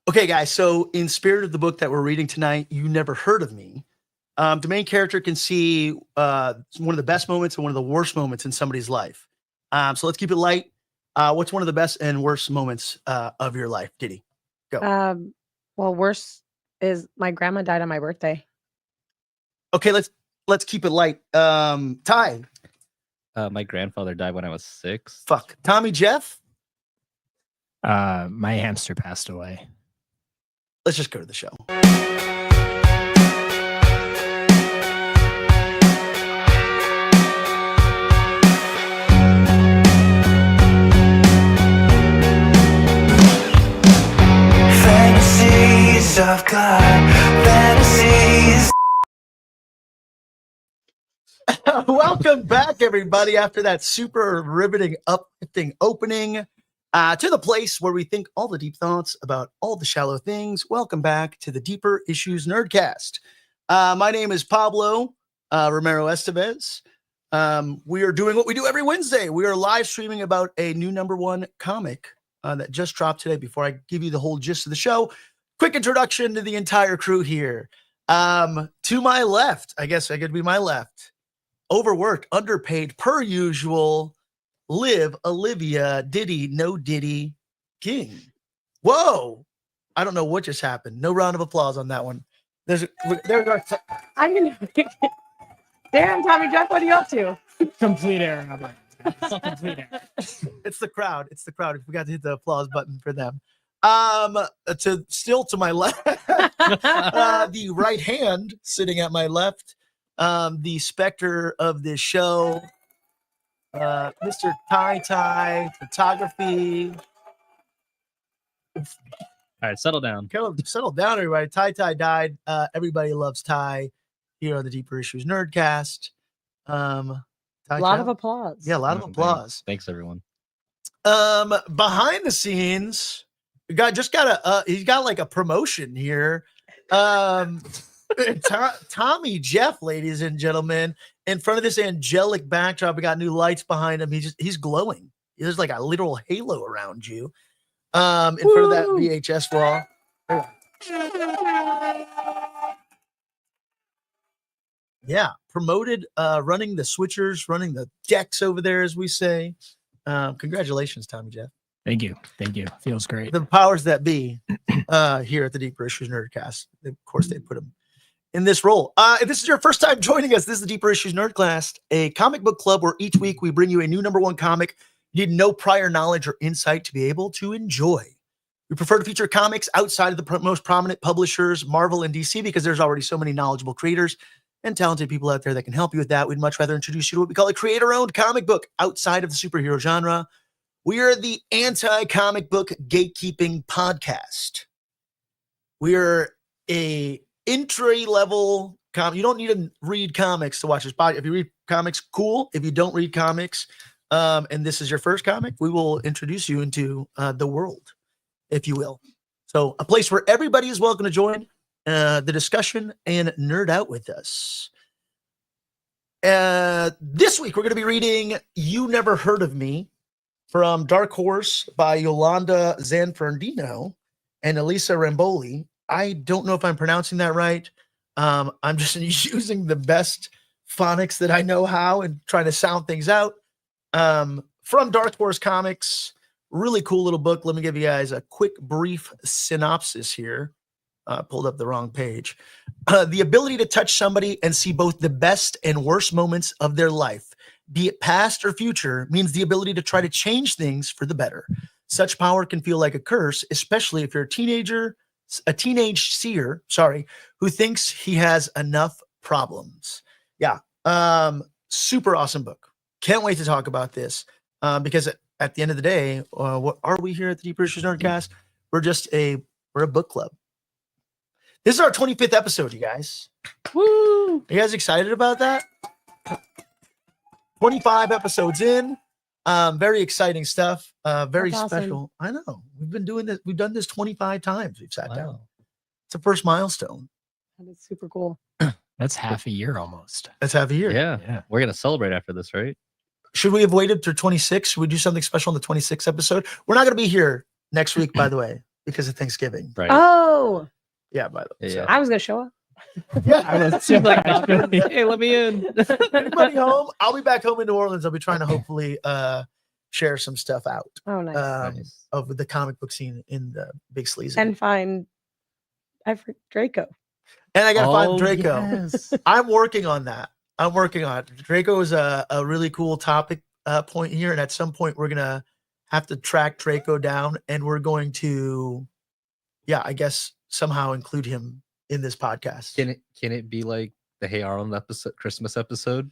Okay, guys, so in spirit of the book that we're reading tonight, You Never Heard of Me, the main character can see one of the best moments and one of the worst moments in somebody's life. So let's keep it light. What's one of the best and worst moments of your life, Diddy? Go. Well, worst is my grandma died on my birthday. Okay, let's keep it light. Ty. My grandfather died when I was 6. Fuck. Tommy Jeff? My hamster passed away. Let's just go to the show. Fantasies of God, fantasies. Welcome back, everybody, after that super riveting, uplifting opening. To the place where we think all the deep thoughts about all the shallow things. Welcome back to the Deeper Issues Nerdcast. My name is Pablo Romero Estevez. We are doing what we do every Wednesday. We are live streaming about a new #1 comic that just dropped today. Before I give you the whole gist of the show, quick introduction to the entire crew here. To my left, I guess I could be my left, overworked, underpaid per usual, Liv, Olivia, Diddy, no Diddy, King. Whoa! I don't know what just happened. No round of applause on that one. There's I'm gonna. Damn, Tommy Jeff, what are you up to? Complete error. Complete error. It's the crowd. It's the crowd. We got to hit the applause button for them. To my left, the right hand sitting at my left, the specter of this show. Mr. Ty photography. All right, settle down. Settle down, everybody. Ty died. Everybody loves Ty here on the Deeper Issues Nerdcast. A lot of applause. Yeah, a lot of applause. Thanks, everyone. Behind the scenes, he's got like a promotion here. Tommy Jeff, ladies and gentlemen, in front of this angelic backdrop, we got new lights behind him. He's glowing. There's like a literal halo around you. In front of that VHS wall. Yeah, promoted, running the switchers, running the decks over there, as we say. Congratulations, Tommy Jeff. Thank you. Feels great. The powers that be here at the Deeper Issues Nerdcast. Of course, they put him in this role. If this is your first time joining us, this is the Deeper Issues Nerdcast, a comic book club where each week we bring you a new #1 comic you need no prior knowledge or insight to be able to enjoy. We prefer to feature comics outside of the most prominent publishers, Marvel and DC, because there's already so many knowledgeable creators and talented people out there that can help you with that. We'd much rather introduce you to what we call a creator-owned comic book outside of the superhero genre. We are the anti-comic book gatekeeping podcast. We are a entry-level you don't need to read comics to watch this podcast. If you read comics, cool. If you don't read comics, and this is your first comic, we will introduce you into the world, if you will. So a place where everybody is welcome to join the discussion and nerd out with us. This week, we're going to be reading You Never Heard of Me from Dark Horse by Iolanda Zanfrandino and Elisa Romboli. I don't know if I'm pronouncing that right. I'm just using the best phonics that I know how and trying to sound things out. From Dark Horse Comics, really cool little book. Let me give you guys a quick, brief synopsis here. Pulled up the wrong page. The ability to touch somebody and see both the best and worst moments of their life, be it past or future, means the ability to try to change things for the better. Such power can feel like a curse, especially if you're a teenage seer, who thinks he has enough problems. Yeah. Super awesome book. Can't wait to talk about this. Because at the end of the day, what are we here at the Deeper Issues Nerdcast? We're a book club. This is our 25th episode, you guys. Woo! Are you guys excited about that? 25 episodes in. Very exciting stuff. Very That's special. awesome. I know. We've been doing this. We've done this 25 times. We've sat down. It's the first milestone. That is super cool. That's half a year almost. That's half a year. Yeah. We're going to celebrate after this, right? Should we have waited through 26? Should we do something special on the 26th episode? We're not going to be here next week, by the way. because of Thanksgiving. Right. Oh, Yeah, by the way. Yeah. I was gonna show up. I was She's like, hey, let me in. Anybody home? I'll be back home in New Orleans. I'll be trying to hopefully share some stuff out Oh, nice. Nice. of the comic book scene in the Big Sleazy. And find Draco. And I gotta find Oh, Draco. yes. I'm working on that. I'm working on it. Draco is a really cool topic point here, and at some point we're gonna have to track Draco down, and we're going to, I guess somehow include him in this podcast. Can it be like the Hey Arnold episode, Christmas episode,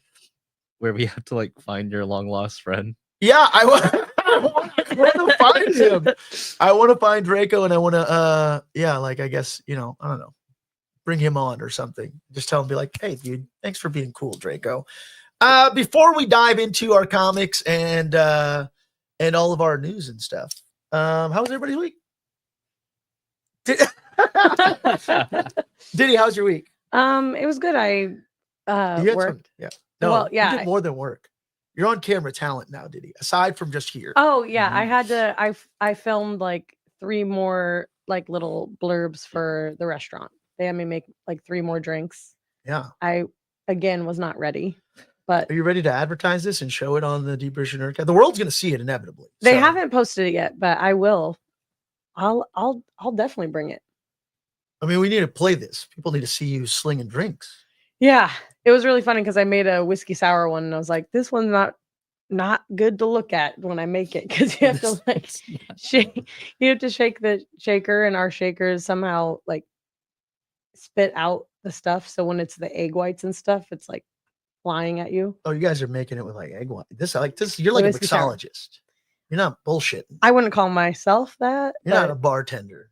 where we have to like find your long lost friend? Yeah, I want to find him. I want to find Draco, and I want to, like I guess I don't know, bring him on or something. Just tell him, be like, hey, dude, thanks for being cool, Draco. Before we dive into our comics and all of our news and stuff, how was everybody's week? Diddy, how's your week? It was good. I You had worked. some- no, Well, yeah, you did more than work. You're on camera talent now, Diddy. Aside from just here. Oh yeah, I had to. I filmed like 3 more like little blurbs for the restaurant. They had me make like 3 more drinks. Yeah. I again was not ready, but Are you ready to advertise this and show it on the Deep British Nerdcast? The world's going to see it inevitably. they so- haven't posted it yet. But I will. I'll definitely bring it. I mean, we need to play this. People need to see you slinging drinks. Yeah, it was really funny because I made a whiskey sour one, and I was like, this one's not good to look at when I make it because you have to like shake. You have to shake the shaker, and our shakers somehow like spit out the stuff. So when it's the egg whites and stuff, it's like flying at you. Oh, you guys are making it with like egg white. This, you're like a whiskey sour. mixologist. You're not bullshitting. I wouldn't call myself that. You're not but a bartender.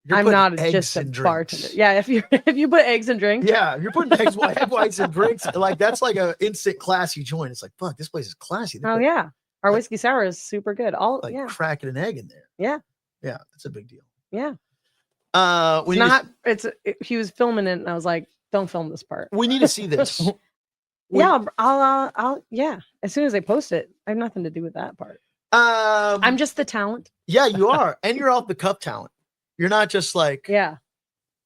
You're I'm putting not eggs just a in drinks. bartender. Yeah, if you put eggs in drinks, Yeah, you're putting egg whites in drinks. Like that's like a instant classy joint. It's like, fuck, this place is classy. They Oh put, yeah, our like- whiskey sour is super good. All like yeah, cracking an egg in there. Yeah. Yeah, that's a big deal. yeah. We It's need not. He was filming it, and I was like, don't film this part. we need to see this. We- Yeah, I'll yeah. As soon as they post it, I have nothing to do with that part. I'm just the talent. Yeah, you are. And you're off the cuff talent. You're not just like Yeah.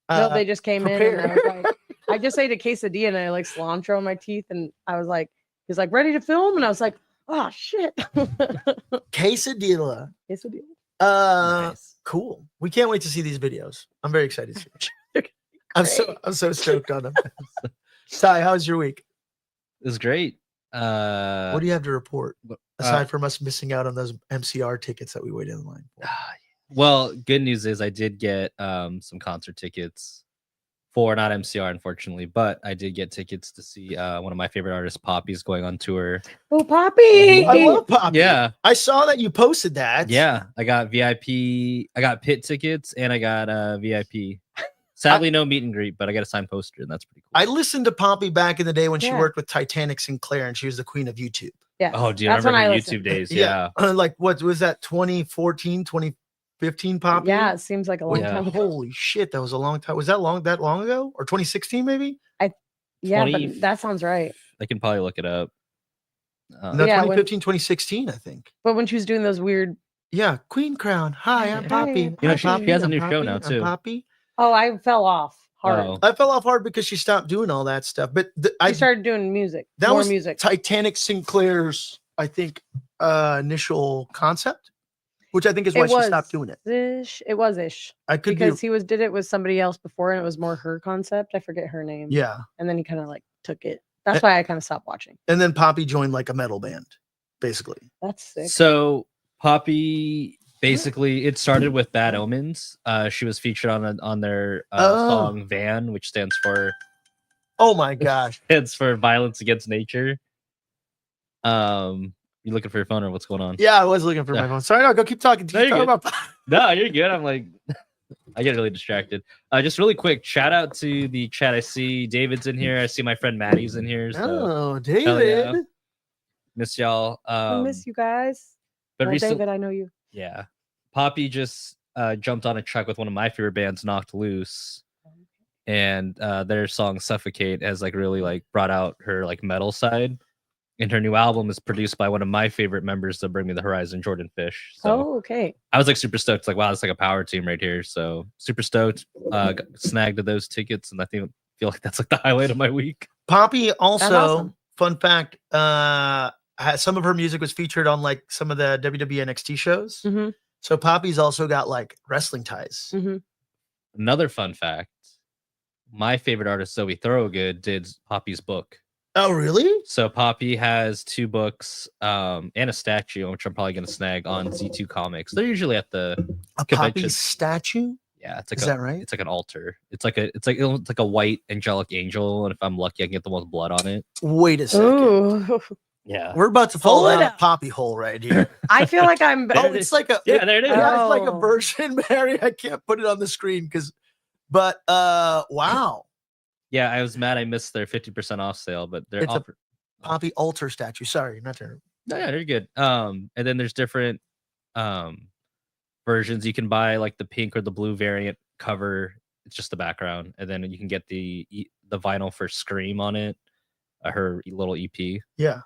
uh, No, they just came in and I was like, I just ate a quesadilla and I like cilantro in my teeth. And I was like, he's like, ready to film? And I was like, oh shit. quesadilla. Quesadilla. Nice. Cool. We can't wait to see these videos. I'm very excited to see them. I'm so stoked on them. Ty, how's your week? It was great. What do you have to report wh- aside from us missing out on those MCR tickets that we waited in line for? Well, good news is I did get some concert tickets for not MCR, unfortunately, but I did get tickets to see one of my favorite artists, Poppy's going on tour. Oh, Poppy. I love Poppy. Yeah, I saw that you posted that. yeah. I got VIP. I got pit tickets and I got VIP. Sadly, no meet and greet, but I got a signed poster, and that's pretty cool. I listened to Poppy back in the day when she Yeah. worked with Titanic Sinclair, and she was the queen of YouTube. Yeah. Oh, dude, I That's when remember I YouTube listened. days. Yeah. Like what was that? 2014, 2015 Poppy? Yeah, it seems like a long Yeah. time ago. Holy shit, that was a long time. Was that long ago? Or 2016 maybe? Yeah, 20 but that sounds right. I can probably look it up. No, Yeah, 2015, 2016, I think. But when she was doing those weird, Yeah, Queen Crown. Hi, I'm Hi, Poppy. I'm You know, I'm she Poppy, has a I'm new show Poppy, now, I'm too. Poppy. oh, I fell off hard. Oh. I fell off hard because she stopped doing all that stuff. But I started doing music. that More was music. Titanic Sinclair's, I think, initial concept, which I think is why It she was stopped doing it. Ish. It was ish. I could Because be, he did it with somebody else before and it was more her concept. I forget her name. yeah. And then he kind of like took it. That's why I kind of stopped watching. And then Poppy joined like a metal band, basically. That's sick. So Poppy basically it started with Bad Omens. She was featured on their Oh. song Van, which stands for Oh my gosh. Violence Against Nature. You looking for your phone or what's going on? Yeah, I was looking for my Yeah. phone. Sorry, no, go keep talking. No, Keep you're talking good. about No, you're good. I'm like, I get really distracted. Just really quick, shout out to the chat. I see David's in here. I see my friend Maddie's in here. So Oh, yeah. David. miss y'all. I miss you guys. But Well, recently, David, I know you. yeah, Poppy just jumped on a track with one of my favorite bands, Knocked Loose, and their song "Suffocate" has like really like brought out her like metal side. And her new album is produced by one of my favorite members of Bring Me the Horizon, Jordan Fish. So Oh, okay. I was like super stoked. It's like, wow, it's like a power team right here. So super stoked. Snagged those tickets, and I feel like that's like the highlight of my week. Poppy also, awesome. fun fact, some of her music was featured on like some of the WWE NXT shows. Mm-hmm. So Poppy's also got like wrestling ties. Mm-hmm. Another fun fact: my favorite artist, Zoe Thorogood, did Poppy's book. Oh, really? So Poppy has 2 books and a statue, which I'm probably going to snag on Z2 Comics. They're usually at the A convention. Poppy statue? Yeah, it's like Is that right? It's like an altar. It's like a white angelic angel, and if I'm lucky, I can get the one with blood on it. Wait a second. Ooh. Yeah. We're about to fall Pull it down a up. Poppy hole right here. I feel like I'm Oh, better. it's like a Yeah, there it is. yeah, it's like a Oh. version, Mary. I can't put it on the screen but wow. Yeah, I was mad I missed their 50% off sale, but they're It's a- offer- Poppy altar statue. Sorry, not to. No, yeah, they're good. And then there's different versions. You can buy like the pink or the blue variant cover. It's just the background, and then you can get the vinyl for Scream on it, her little EP. Yeah.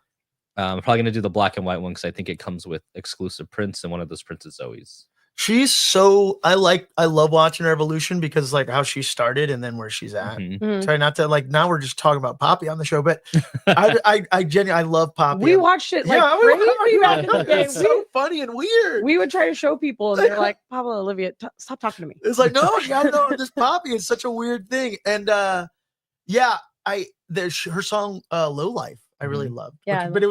I'm probably gonna do the black and white one because I think it comes with exclusive prints, and one of those prints is Zoe's. She's so I love watching her evolution because like how she started and then where she's at. Mhm. Mhm. Sorry, not to like now we're just talking about Poppy on the show, but I genuinely I love Poppy. We watched it like yeah, crazy back in the day. it's so funny and weird. We would try to show people, and they're like, "Pablo, Olivia, stop talking to me." It's like, no, you gotta know this Poppy is such a weird thing. And yeah, there's her song Low Life, I really loved. Yeah, I But it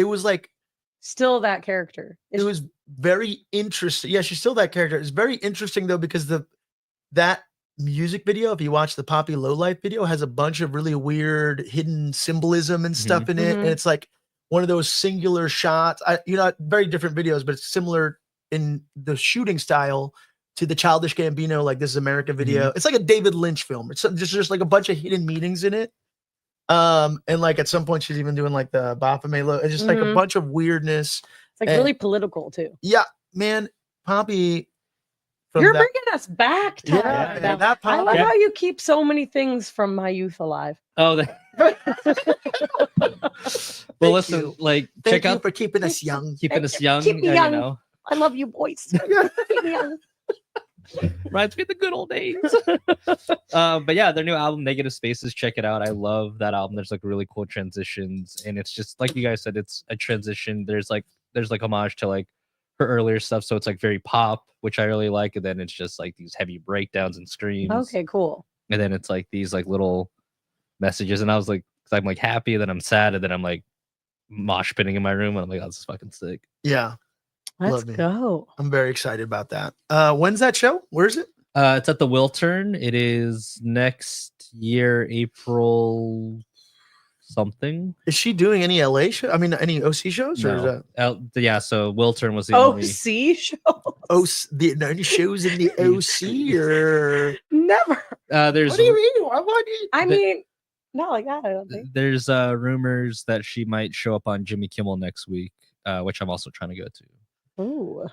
was like Still that character. it was very interesting. Yeah, she's still that character. It's very interesting though, because that music video, if you watch the Poppy Low Life video, has a bunch of really weird hidden symbolism and stuff in it. Mhm. And it's like one of those singular shots. Very different videos, but it's similar in the shooting style to the Childish Gambino, like This Is America video. It's like a David Lynch film. It's just like a bunch of hidden meanings in it. And like at some point she's even doing like the Baphomet look. It's just like a Mhm. bunch of weirdness. It's like and- really political too. Yeah, man, Poppy. from You're that- bringing us back to Yeah, that. man, that I love Poppy. how you keep so many things from my youth alive. Oh, well, listen, you. like Thank check you out for keeping us young. keeping us young. Keep me you young. know, I love you, boys. Keep me young. reminds me of the good old days. But yeah, their new album, Negative Spaces, check it out. I love that album. There's like really cool transitions, and it's just like you guys said, it's a transition. There's like homage to like her earlier stuff, so it's like very pop, which I really like, and then it's just like these heavy breakdowns and screams. Okay, cool. And then it's like these like little messages, and I was like, 'cause I'm like happy, then I'm sad, and then I'm like mosh pitting in my room, and I'm like, oh, this is fucking sick. Yeah, Let's Love me. go. I'm very excited about that. When's that show? Where is it? It's at the Wiltern. It is next year, April something. Is she doing any LA show? I mean, any OC shows? Or is No. that Yeah, so Wiltern was the only. OC show? any shows in the OC or Never. There's what do you mean? Why would you? I The- mean, not like that, I don't think. there's rumors that she might show up on Jimmy Kimmel next week, which I'm also trying to go to. Ooh.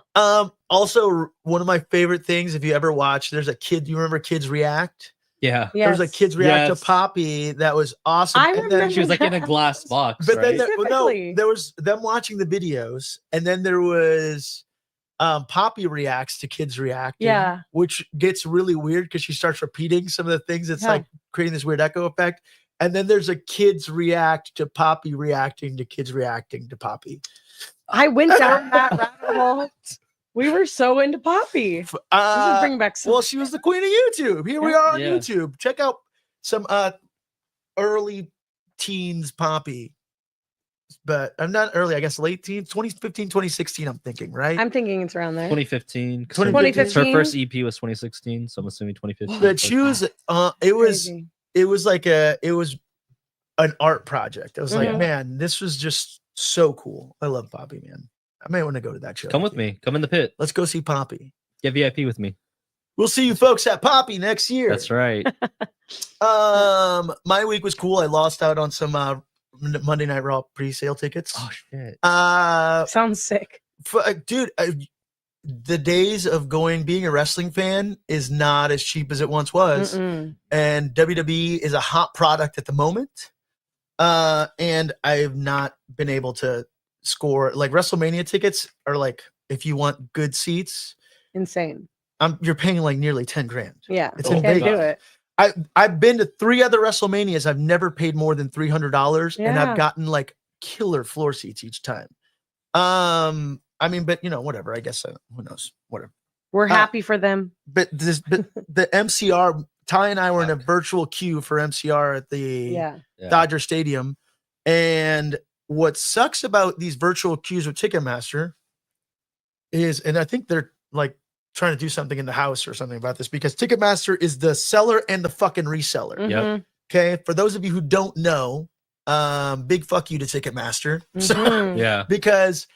Also, one of my favorite things, if you ever watch, there's a kid. You remember Kids React? Yeah, Yes. There was a Kids React Yes. to Poppy that was awesome. I And then- remember she was like in a that. glass box. But right? then Specifically. there was them watching the videos, and then there was Poppy reacts to Kids Reacting, Yeah. which gets really weird because she starts repeating some of the things. It's Yeah. like creating this weird echo effect. And then there's a Kids React to Poppy reacting to Kids Reacting to Poppy. I went down that rabbit hole. We were so into Poppy. This is bringing back some. Well, she was the queen of YouTube. Here we are on Yeah. YouTube. Check out some early teens Poppy. But I'm not early, I guess late teens, 2015, 2016, I'm thinking, right? I'm thinking it's around there. 2015. 'cause 2015. Her first EP was 2016, so I'm assuming 2015. But she was Crazy. it was an art project. I was like, Mhm. man, this was just so cool. I love Poppy, man. I may want to go to that show. Come with me. Come in the pit. Let's go see Poppy. Get VIP with me. We'll see you folks at Poppy next year. That's right. My week was cool. I lost out on some Monday Night Raw pre-sale tickets. Oh shit. Sounds sick. Dude, the days of being a wrestling fan is not as cheap as it once was. Mm-mm. And WWE is a hot product at the moment. And I've not been able to score. Like WrestleMania tickets are like, if you want good seats, Insane. you're paying like nearly 10 grand. Yeah. It's Can't in Vegas. do it. I've been to 3 other WrestleManias. I've never paid more than $300, and Yeah. I've gotten like killer floor seats each time. I mean, but whatever. I guess who knows? Whatever. We're happy for them. But the MCR, Ty and I were in a virtual queue for MCR at the Yeah. Dodger Stadium, and what sucks about these virtual queues with Ticketmaster is, and I think they're like trying to do something in the house or something about this, because Ticketmaster is the seller and the fucking reseller. Mhm. Okay, for those of you who don't know, big fuck you to Ticketmaster. So, Mhm. Yeah. because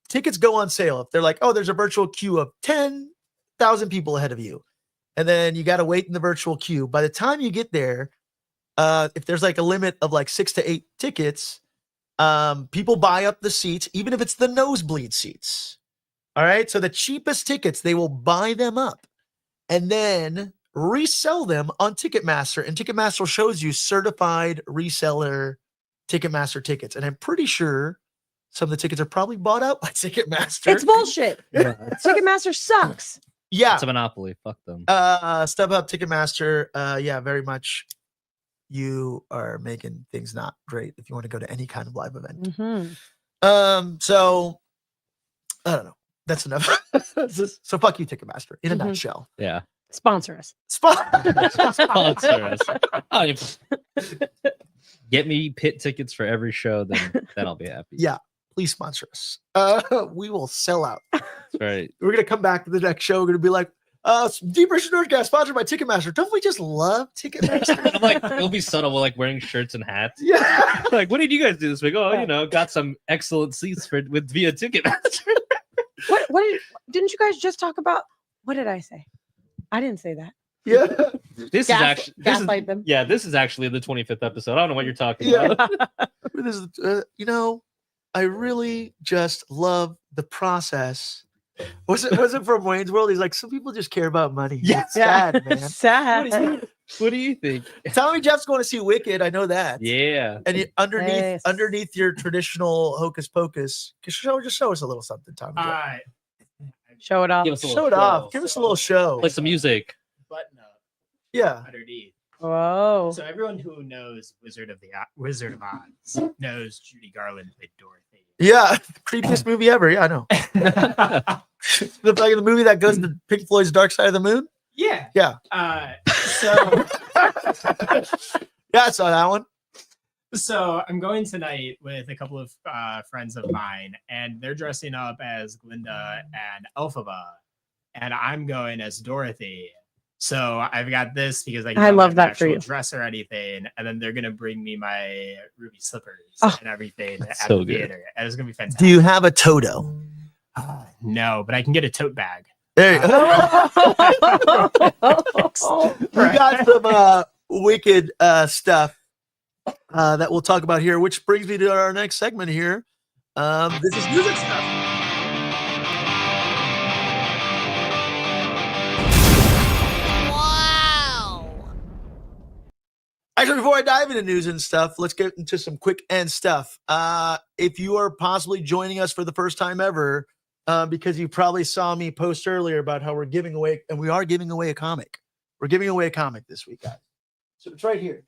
tickets go on sale if they're like, oh, there's a virtual queue of 10,000 people ahead of you, and then you got to wait in the virtual queue. By the time you get there, if there's like a limit of like 6 to 8 tickets, people buy up the seats, even if it's the nosebleed seats. All right, so the cheapest tickets, they will buy them up and then resell them on Ticketmaster, and Ticketmaster shows you certified reseller Ticketmaster tickets, and I'm pretty sure some of the tickets are probably bought out by Ticketmaster. It's bullshit. Yeah. Ticketmaster sucks. Yeah. It's a monopoly. Fuck them. StubHub, Ticketmaster, yeah, very much. You are making things not great if you want to go to any kind of live event. Mhm. So I don't know. That's enough. So fuck you, Ticketmaster, in a Mhm. nutshell. Yeah. Sponsor us. Sponsor us. Oh, get me pit tickets for every show, then I'll be happy. Yeah, please sponsor us. We will sell out. That's right. We're gonna come back to the next show. We're gonna be like, Deep Rich Nerdcast sponsored by Ticketmaster. Don't we just love Ticketmaster? I'm like, it'll be subtle. We're like wearing shirts and hats. Yeah. Like, what did you guys do this week? Oh, got some excellent seats via Ticketmaster. What didn't you guys just talk about? What did I say? I didn't say that. Yeah. This is actually gaslight them. Yeah, this is actually the 25th episode. I don't know what you're talking Yeah. about. This is, I really just love the process. Was it from Wayne's World? He's like, some people just care about money. Yeah. It's sad, man. Sad. What do you think? Tommy Jeff's going to see Wicked. I know that. Yeah. And Yes. underneath your traditional hocus pocus, just show us a little something, Tommy Jeff. Show it off. Give us a Show little it off. Give us a little show. Play some music. Button up Yeah. underneath. Whoa. So everyone who knows Wizard of Oz knows Judy Garland played Dorothy. Yeah. Creepiest movie ever. Yeah, I know. The movie that goes to Pink Floyd's Dark Side of the Moon. Yeah. Yeah. So Yeah, I saw that one. So I'm going tonight with a couple of friends of mine, and they're dressing up as Glinda and Elphaba, and I'm going as Dorothy. So I've got this because I I love have an that for actual you. dress or anything, and then they're gonna bring me my ruby slippers Oh, and everything at so the good. theater, and it's gonna be fantastic. Do you have a Toto? No, but I can get a tote bag. There you go. We got some wicked stuff that we'll talk about here, which brings me to our next segment here. This is music stuff. Actually, before I dive into news and stuff, let's get into some quick end stuff. If you are possibly joining us for the first time ever, because you probably saw me post earlier about how we're giving away, and we are giving away a comic. We're giving away a comic this week, guys. So it's right here.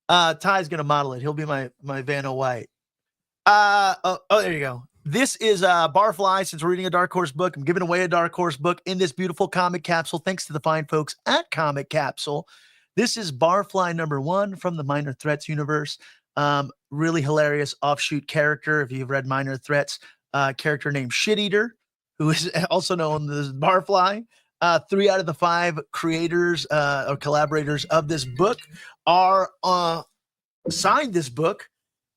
Ty's gonna model it. He'll be my Vanna White. There you go. This is Barfly. Since we're reading a Dark Horse book, I'm giving away a Dark Horse book in this beautiful comic capsule. Thanks to the fine folks at Comic Capsule. This is Barfly #1 from the Minor Threats universe. Really hilarious offshoot character. If you've read Minor Threats, character named Shit Eater, who is also known as Barfly. 3 out of the 5 creators or collaborators of this book are signed this book.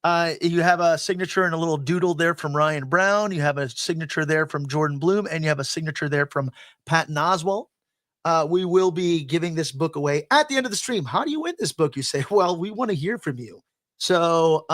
You have a signature and a little doodle there from Ryan Brown. You have a signature there from Jordan Bloom, and you have a signature there from Patton Oswalt. We will be giving this book away at the end of the stream. How do you win this book? You say, well, we want to hear from you. So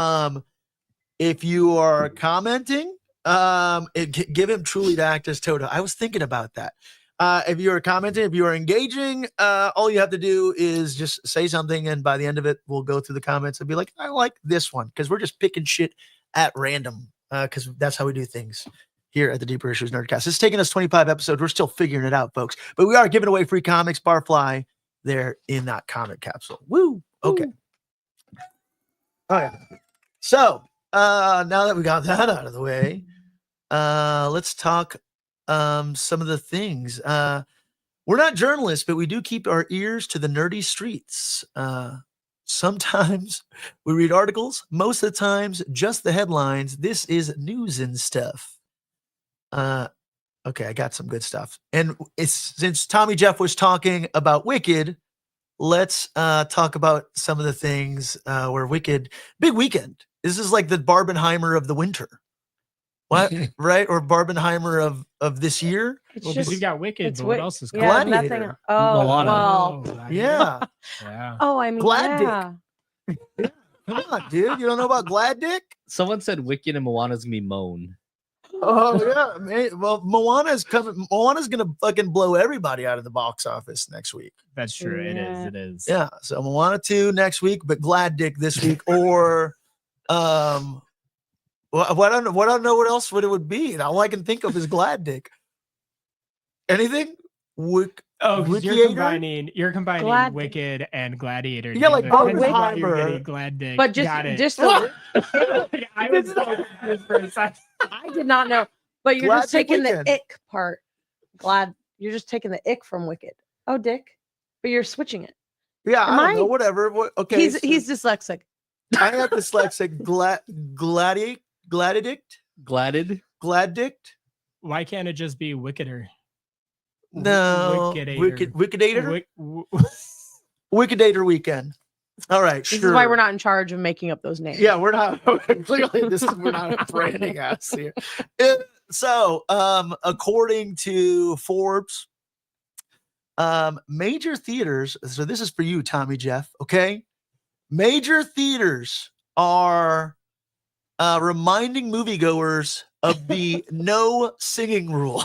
if you are commenting, give him truly to act as Toto. I was thinking about that. If you are commenting, if you are engaging, all you have to do is just say something, and by the end of it, we'll go through the comments and be like, I like this one, because we're just picking shit at random, because that's how we do things here at the Deeper Issues Nerdcast. It's taken us 25 episodes. We're still figuring it out, folks, but we are giving away free comics, Barfly, there in that comic capsule. Woo! Okay. Oh yeah. So now that we got that out of the way, let's talk some of the things. We're not journalists, but we do keep our ears to the nerdy streets. Sometimes we read articles, most of the times just the headlines. This is news and stuff. Okay, I got some good stuff. And it's since Tommy Jeff was talking about Wicked, let's talk about some of the things where Wicked, big weekend. This is like the Barbenheimer of the winter. What? Right? Or Barbenheimer of this year? It's Well, because just you've got Wicked, it's but what wi- else is yeah, coming? Gladiator. nothing. Oh, Moana. well. Yeah. Yeah. Oh, I mean, Glad Dick. yeah. Come on, dude. You don't know about Glad Dick? Someone said Wicked and Moana's gonna be Moan. Oh yeah, man. Well, Moana's coming. Moana's gonna fucking blow everybody out of the box office next week. That's true. It is. Yeah. It is. Yeah, so Moana 2 next week, but Glad Dick this week, or well, I don't know. I don't know what else would it would be. And all I can think of is Glad Dick. Anything? Oh, 'cause Wickiator? you're combining Glad- Wicked and Gladiator. Yeah, like together. That's why Barbenheimer. you're getting Glad Dick. But Got it. just the, I was so confused for a second. I did not know. But you're Glad just Dick taking the Weekend. ick part. Glad you're just taking the ick from Wicked. Oh, Dick. But you're switching it. Yeah, Am I don't know. I- Whatever. Okay, He's dyslexic. I have dyslexic. Gladidict. Gladded. Gladdict. Why can't it just be Wickeder? No. Wickadator. Wickadator. Wick- Wickadator weekend. All right, This sure. is why we're not in charge of making up those names. Yeah, we're not. Clearly, we're not branding us here. So, according to Forbes, major theaters. So this is for you, Tommy Jeff. Okay, major theaters are reminding moviegoers of the no singing rule.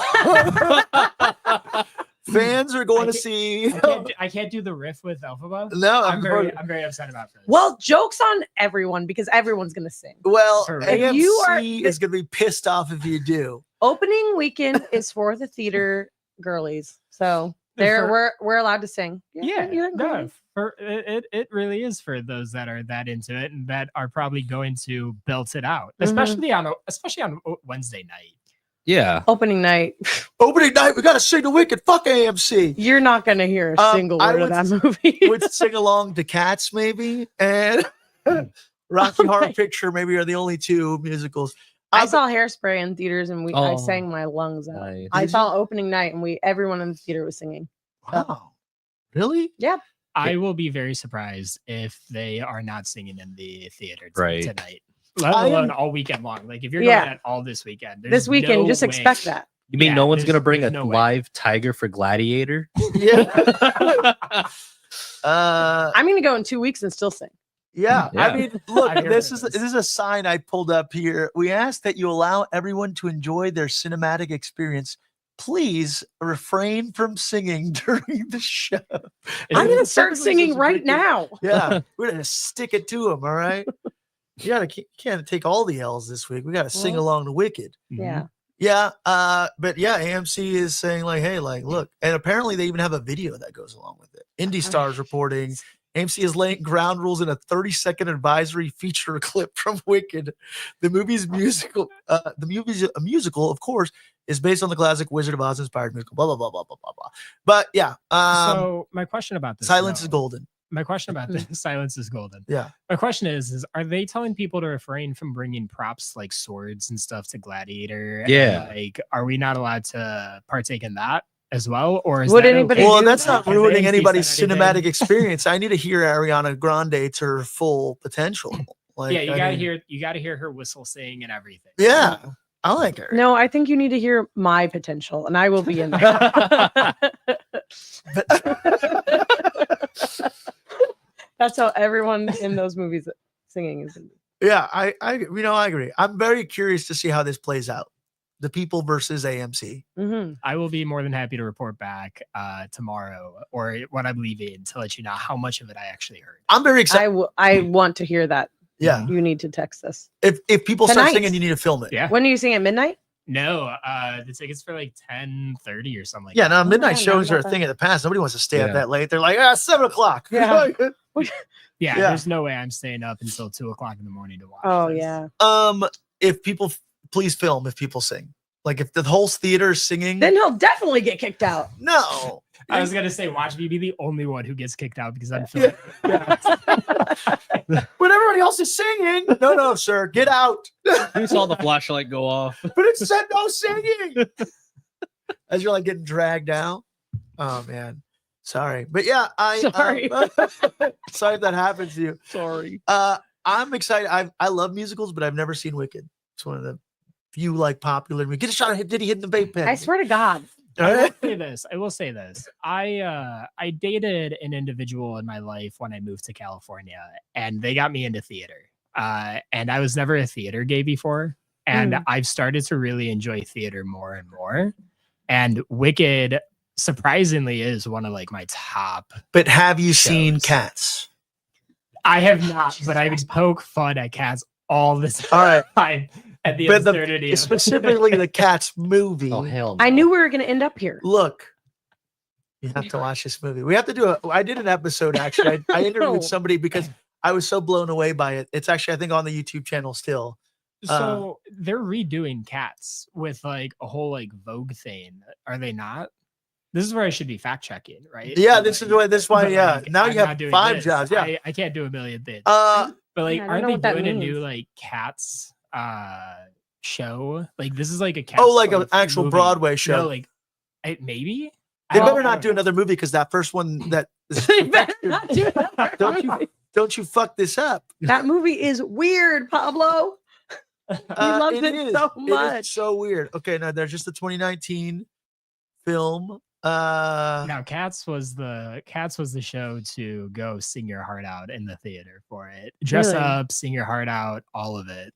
Fans are going to see. I can't do the riff with Elphaba. No, I'm very upset about this. Well, joke's on everyone because everyone's gonna sing. well, True. If AMC you are- is going to be pissed off if you do. Opening weekend is for the theater girlies. So we're allowed to sing. Yeah, you no, it really is for those that are that into it and that are probably going to belt it out, especially on Wednesday night. Yeah. Opening night. Opening night, we got to sing the Wicked. Fuck AMC. You're not gonna hear a single I word of would- that movie. Would sing along to Cats maybe, and Rocky Oh Horror my- Picture maybe are the only two musicals. I saw Hairspray in theaters and I Oh, sang my lungs out. nice. I Did saw opening night and everyone in the theater was singing. Wow, really? I will be very surprised if they are not singing in the theater Right. tonight, let I alone am- all weekend long. Like if you're Yeah. going at all this weekend, This weekend, no just way. expect that. You mean Yeah, no one's there's- gonna bring a there's no way. live tiger for Gladiator? Yeah. I'm gonna go in 2 weeks and still sing. Yeah. Yeah. I mean, look, I hear this this. is a sign I pulled up here. We ask that you allow everyone to enjoy their cinematic experience. Please refrain from singing during the show. I'm gonna It's start typically singing supposed to right be- now. Yeah, we're gonna stick it to them. All right. You can't take all the L's this week. We got to sing Well, along to Wicked. Yeah. Yeah, but yeah, AMC is saying like, hey, like, look, and apparently they even have a video that goes along with it. Indie Stars reporting AMC is laying ground rules in a 30-second advisory feature clip from Wicked. The movie's musical, a musical, of course, is based on the classic Wizard of Oz inspired musical. Blah blah blah blah blah blah blah. But yeah, So my question about this, silence is though, golden. My question about this, silence is golden. Yeah. My question is are they telling people to refrain from bringing props like swords and stuff to Gladiator? And, Yeah. like, are we not allowed to partake in that as well? Or is Would that anybody okay? Well, do that's that? not Has ruining AMC anybody's said anything? cinematic experience. I need to hear Ariana Grande to her full potential. Like, Yeah, you I gotta mean, hear her whistle sing and everything. Yeah, I like her. No, I think you need to hear my potential, and I will be in there. That's how everyone in those movies singing is. Yeah, I agree. I'm very curious to see how this plays out. the people versus AMC. Mm-hmm. I will be more than happy to report back tomorrow or when I'm leaving to let you know how much of it I actually heard. I'm very excited. I want to hear that. Yeah. You need to text us. If people start Tonight. singing, you need to film it. Yeah. When are you seeing at midnight? No, the tickets for like 10:30 or something like Yeah, that. no, midnight not shows are a bad. thing in the past. Nobody wants to stay up Yeah. that late. They're like, 7:00. Yeah. Yeah, Yeah. there's no way I'm staying up until 2:00 in the morning to watch. Oh this. yeah. If people please film if people sing. Like if the whole theater is singing. Then he'll definitely get kicked out. No. I was gonna say, watch me be the only one who gets kicked out because I'm filming. When everybody else is singing. No, sir. Get out. We saw the flashlight go off. But it said no singing. As you're like getting dragged out. Oh man. Sorry. But yeah, Sorry. sorry if that happens to you. Sorry. I'm excited. I love musicals, but I've never seen Wicked. It's one of the few like popular. Get a shot of Diddy hitting the vape pen. I swear to God. All right. I will say this. I dated an individual in my life when I moved to California, and they got me into theater. And I was never a theater gay before, and I've started to really enjoy theater more and more. And Wicked, surprisingly, is one of like my top. But have you seen shows. Cats? I have not, but I would poke fun at Cats all the time. All right. At the But absurdity of specifically the Cats movie. Oh hell! No. I knew we were going to end up here. Look, you have to watch this movie. We have to do I did an episode actually. I interviewed somebody because I was so blown away by it. It's actually, I think, on the YouTube channel still. So they're redoing Cats with like a whole like Vogue thing, are they not? This is where I should be fact checking, right? Yeah, But, this like- is why. This why. but, Yeah. like, Now I'm you not have doing 5 this. jobs. Yeah. I can't do a million things. Uh, But like, Yeah, I don't aren't know they what that doing a new means. like Cats show? Like this is like a Cats. oh, like an actual movie. Broadway show. No, like maybe. They I better don't not do know. another movie because that first one that They better not do that. don't you fuck this up. That movie is weird, Pablo. loves it so It much. is so weird. Okay, now there's just the 2019 film. Now, Cats was the show to go sing your heart out in the theater for it. Dress Really? up, sing your heart out, all of it.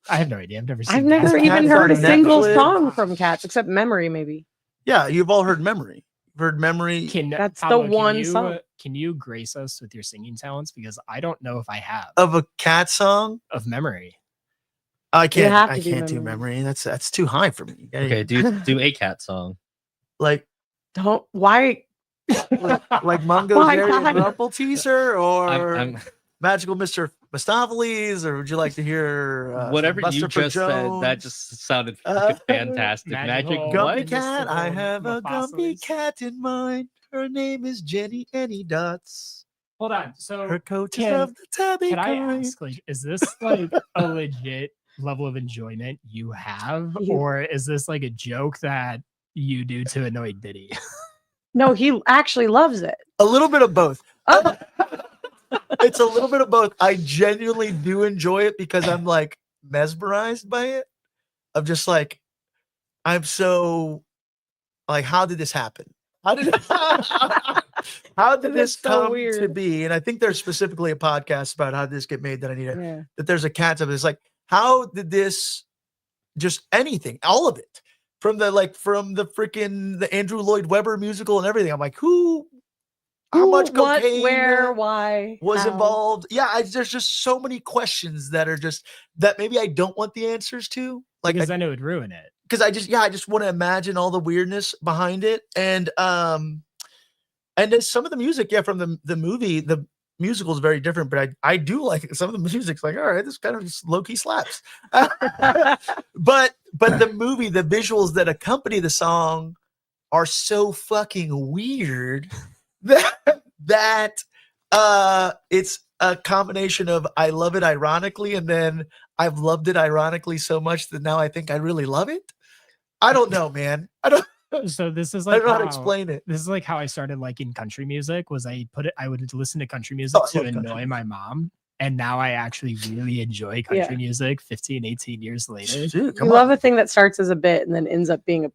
I have no idea. I've never seen. I've Cats. never even Cats heard a on single Netflix. song from Cats except Memory, maybe. Yeah, you've all heard Memory. You've heard Memory. That's the Pablo, one song. Can you grace us with your singing talents? Because I don't know if I have Of a cat song. of memory. I can't. have to I do can't do Memory. Memory. That's too high for me. You gotta- Okay, do a cat song. like Don't why like Mungo Why Jerry and not? Rumpel Teaser or I'm Magical Mr. Mistopheles, or would you like to hear whatever Buster you for just said. Jones? That just sounded Uh, fucking fantastic. Magical Magic Gumpy what? cat, I have a Gumpy Mistopheles. cat in mind. Her name is Jenny Any Dots. Hold on. So Her coat is can- of the tabby can I kind. ask, like, is this like a legit level of enjoyment you have, You- or is this like a joke that you do to annoy Diddy? No, he actually loves it. A little bit of both. Oh, It's a little bit of both. I genuinely do enjoy it because I'm like mesmerized by it. I'm just like, I'm so like, how did this happen? How did how did this That's so come to weird. be? And I think there's specifically a podcast about how did this get made that I need to, yeah. that there's a cat of it. It's like, how did this just anything, all of it, from the freaking the Andrew Lloyd Webber musical and everything. I'm like, how much what, cocaine where, why was how? involved? Yeah, there's just so many questions that are just that maybe I don't want the answers to. Like, Because then it would ruin it. because I just want to imagine all the weirdness behind it, and then some of the music, yeah, from the movie, the musical is very different, but I do like it. Some of the music's like, all right, this kind of just low key slaps. but the movie, the visuals that accompany the song are so fucking weird that it's a combination of I love it ironically, and then I've loved it ironically so much that now I think I really love it. I don't know, man. So this is I like don't know how to explain it. This is like how I started liking country music. Was I would listen to country music Oh, I to love country annoy music. my mom, and now I actually really enjoy country Yeah. music 15, 18 years later. Dude, You come love on. a thing that starts as a bit and then ends up being a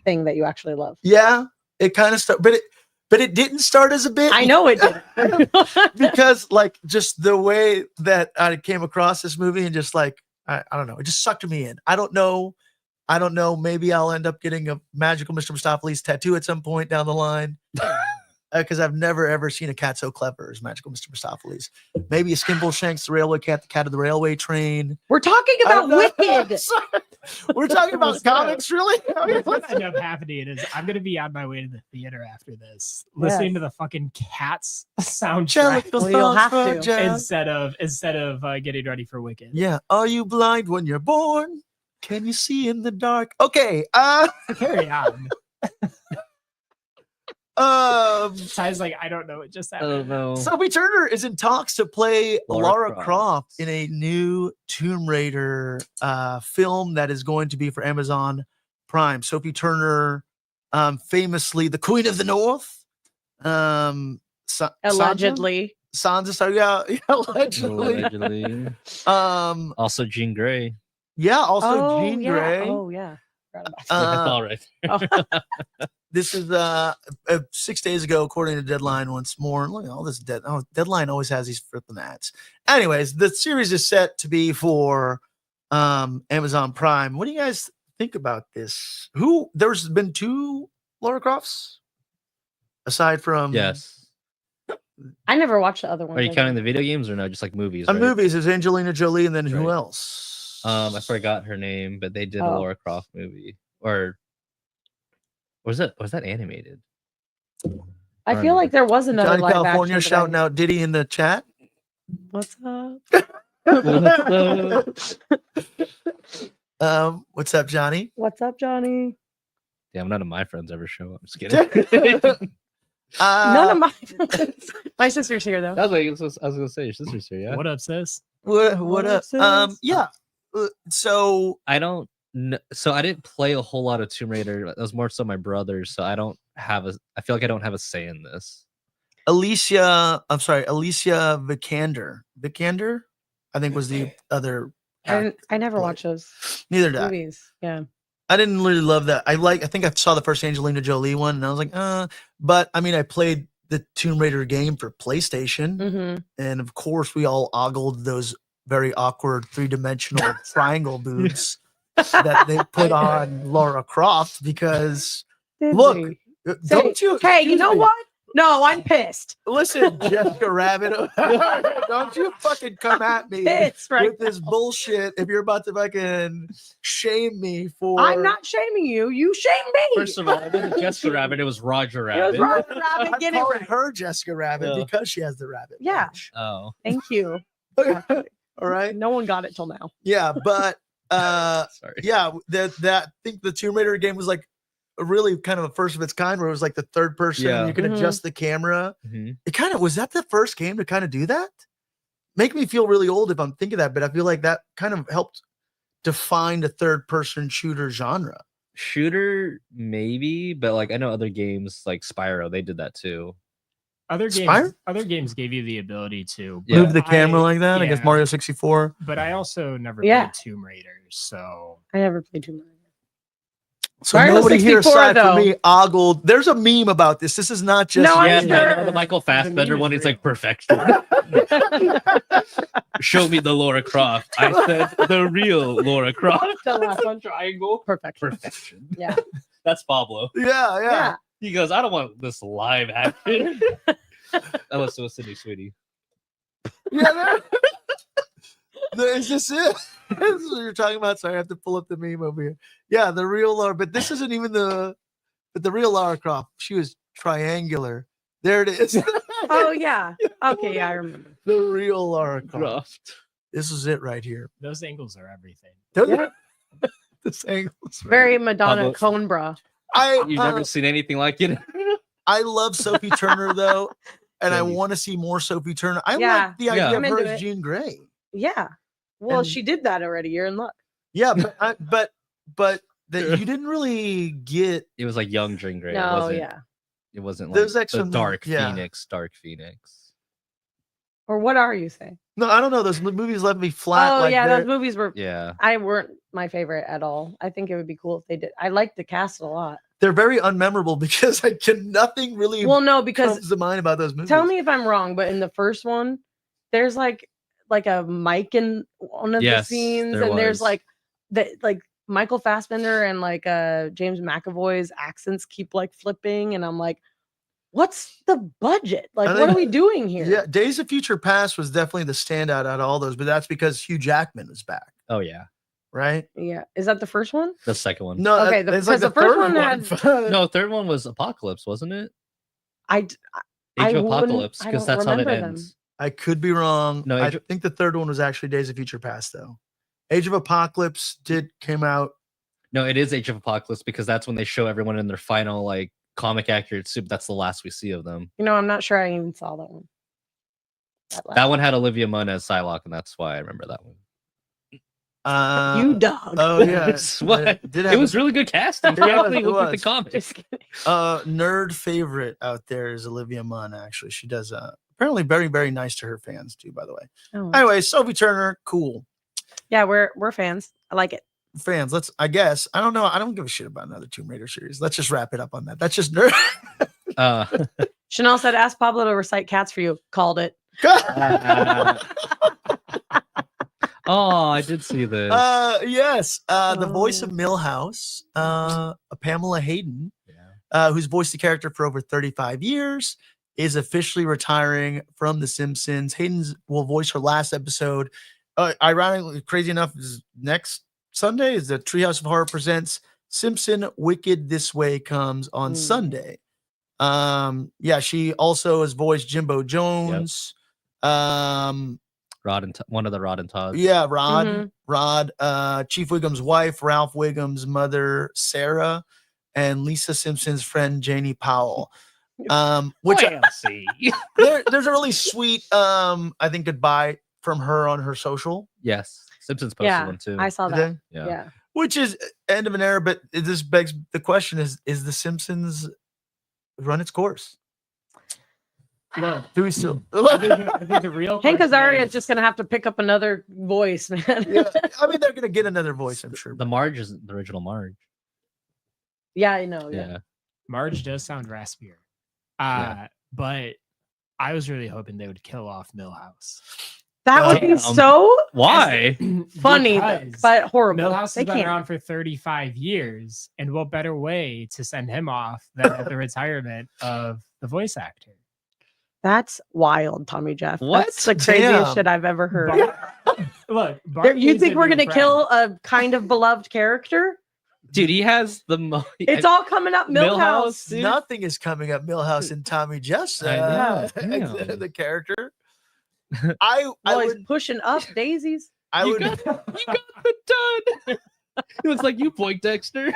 thing that you actually love. Yeah, it kind of started, but it didn't start as a bit. I know it did. Because like just the way that I came across this movie and just like I don't know, it just sucked me in. I don't know I don't know. Maybe I'll end up getting a magical Mr. Mistopheles tattoo at some point down the line. Because I've never ever seen a cat so clever as magical Mr. Mistopheles. Maybe a Skimbleshanks, the railway cat, the cat of the railway train. We're talking about Wicked. We're talking about comics, really? What's end up happening is I'm gonna be on my way to the theater after this, listening to the fucking Cats soundtrack Well, you'll have to. instead of getting ready for Wicked. Yeah. Are you blind when you're born? Can you see in the dark? Okay. Carry on. Ty's like, I don't know what just I happened. don't know. Sophie Turner is in talks to play Lara Lara Croft in a new Tomb Raider film that is going to be for Amazon Prime. Sophie Turner, famously the Queen of the North. Allegedly. Sansa, so yeah, allegedly. Allegedly. Also, Jean Grey. Yeah, also Jean yeah. Grey. Oh, yeah. Forgot about That's all right. Oh. This is 6 days ago, according to Deadline. Once more, look at all this. Deadline always has these flipping ads. Anyways, the series is set to be for Amazon Prime. What do you guys think about this? There's been 2 Lara Crofts aside from Yes. I never watched the other one. Are you counting the video games or no? Just like movies? on right? movies. Is Angelina Jolie and then who Right. else? I forgot her name, but they did a Oh. Lara Croft movie. Or was that animated? I feel like there was another Johnny live California action, shouting out Diddy in the chat. What's up? What's up, Johnny? What's up, Johnny? Damn, none of my friends ever show up. I'm just kidding. None of my sister's here though. That's what I was gonna say. Your sister's here, yeah. What up, sis? What up? sis? Yeah. So I don't. So I didn't play a whole lot of Tomb Raider. That was more so my brothers. So I don't have a. I feel like I don't have a say in this. Alicia Vikander. Vikander, I think was the other. I never watched those Neither did I. movies. Yeah. I didn't really love that. I think I saw the first Angelina Jolie one, and I was like, but I mean, I played the Tomb Raider game for PlayStation, Mm-hmm. and of course, we all ogled those very awkward 3-dimensional triangle boobs that they put on Lara Croft because look, don't you? Hey, you excuse know me. what? No, I'm pissed. Listen, Jessica Rabbit, don't you fucking come at me Pissed right with this bullshit if you're about to fucking shame me for. I'm not shaming you. You shame me. First of all, it wasn't Jessica Rabbit. It was Roger It was Rabbit. Roger Rabbit. I'm Get it calling right. her Jessica Rabbit Yeah. because she has the rabbit. Yeah. fetish. Oh, Thank you. All right. No one got it till now. Yeah, but sorry. yeah, that I think the Tomb Raider game was like a really kind of a first of its kind, where it was like the third person. Yeah. You could Mhm. adjust the camera. Mhm. It kind of was that the first game to kind of do that. Make me feel really old if I'm thinking that, but I feel like that kind of helped define the third person shooter genre. Shooter, maybe, but like I know other games like Spyro, they did that too. Other Spire? games gave you the ability to Yeah. Move the camera like that. I guess yeah. Mario 64. But I also never Yeah. played Tomb Raider, so I never played Tomb Raider. So Mario nobody here 64 aside from though. me ogled. There's a meme about this. This is not just No, I'm Yeah, me. sure. the Michael Fassbender meme one is is like real. perfection. Show me the Lara Croft. I said the real Lara Croft. The last one. Triangle. Perfect. Perfection. Yeah. That's Pablo. Yeah, yeah. He goes, I don't want this live action. Unless it was Sydney Sweetie. Yeah, is this it? This is what you're talking about. Sorry, I have to pull up the meme over here. Yeah, the real Lara, but this isn't even the real Lara Croft. She was triangular. There it is. Oh yeah. Okay, yeah, I remember. The real Lara Croft. Croft. This is it right here. those angles are everything. Yeah. This angle's Very Madonna Pablo- Conebra. You've never seen anything like it. I love Sophie Turner though, and I Totally. want to see more Sophie Turner. I Yeah. like the idea Yeah. of I'm her into as it. Jean Grey. Yeah. Well, And- she did that already. You're in luck. Yeah, but that you didn't really get. It was like young Jean Grey. No, yeah. It wasn't like There's the actually- Dark yeah. Phoenix. Dark Phoenix. Or what are you saying? No, I don't know. Those movies left me flat. Oh like yeah, they're- those movies were. Yeah. I weren't my favorite at all. I think it would be cool if they did. I liked the cast a lot. they're very unmemorable because I can nothing really Well, no, because comes to mind about those movies. tell me if I'm wrong, but in the first one, there's like a mic in one of Yes, the scenes, there and there's was. like Michael Fassbender and like James McAvoy's accents keep like flipping, and I'm like, what's the budget? Like, I what think- are we doing here? Yeah, Days of Future Past was definitely the standout out of all those, but that's because Hugh Jackman was back, Oh yeah, right? Yeah. Is that the first one? the second one. No, Okay, it's because the first one had- No, third one was Apocalypse, wasn't it? I I Age of wouldn't- Apocalypse, I because don't that's how it remember them. ends. I could be wrong. No, I Age of- think the third one was actually Days of Future Past, though. Age of Apocalypse came out. No, it is Age of Apocalypse because that's when they show everyone in their final like comic accurate suit. That's the last we see of them. You know, I'm not sure I even saw that one. That one had Olivia Munn as Psylocke, and that's why I remember that one. You dog. Oh yeah, It's what- did It have was really good casting. It If you was, actually it look at the was. comics. Just kidding. nerd favorite out there is Olivia Munn. Actually, she does apparently very very nice to her fans too. By the way. Oh. Anyway, Sophie Turner, cool Yeah, we're fans. I like it. fans. I guess I don't know. I don't give a shit about another Tomb Raider series. Let's just wrap it up on that. That's just nerd. Chanel said, "Ask Pablo to recite Cats for you." Called it. Oh, I did see this. Yes. The voice of Oh. Milhouse, Pamela Hayden, Yeah. who's voiced the character for over 35 years, is officially retiring from The Simpsons. Hayden will voice her last episode. Ironically, crazy enough, is next Sunday is the Treehouse of Horror presents Simpson Wicked This Way comes on Sunday. Yeah, she also has voiced Jimbo Jones. Rod and one of the Rod and Todd. Yeah, Rod, Mhm. Chief Wiggum's wife, Ralph Wiggum's mother, Sarah, and Lisa Simpson's friend, Janie Powell. Which there's a really sweet, I think, goodbye from her on her social. Yes, Simpsons posted Yeah, one too. I saw Did that. Yeah. Yeah. Which is end of an era, but this begs the question: is The Simpsons run its course? Look, Do we still? I think the real Hank question Azaria is is- just gonna have to pick up another voice, man. Yeah, I mean, they're gonna get another voice, I'm sure. The Marge isn't the original Marge. Yeah, I know. Yeah. Yeah. Marge does sound raspier. Yeah. But I was really hoping they would kill off Millhouse. That would be Damn. so Why? funny, Because but horrible. Millhouse They has been can't. around for 35 years, and what better way to send him off than at the retirement of the voice actor? That's wild, Tommy Jeff. What? That's the craziest Damn. shit I've ever heard. Look, There- you think we're gonna kill a kind of beloved character? Dude, he has the most. It's all coming up, Millhouse. Millhouse, dude. Nothing is coming up Millhouse and Tommy Jeff's I know, damn. the character. I Well, he's would pushing up daisies. I You would got the done. It was like you, Poindexter.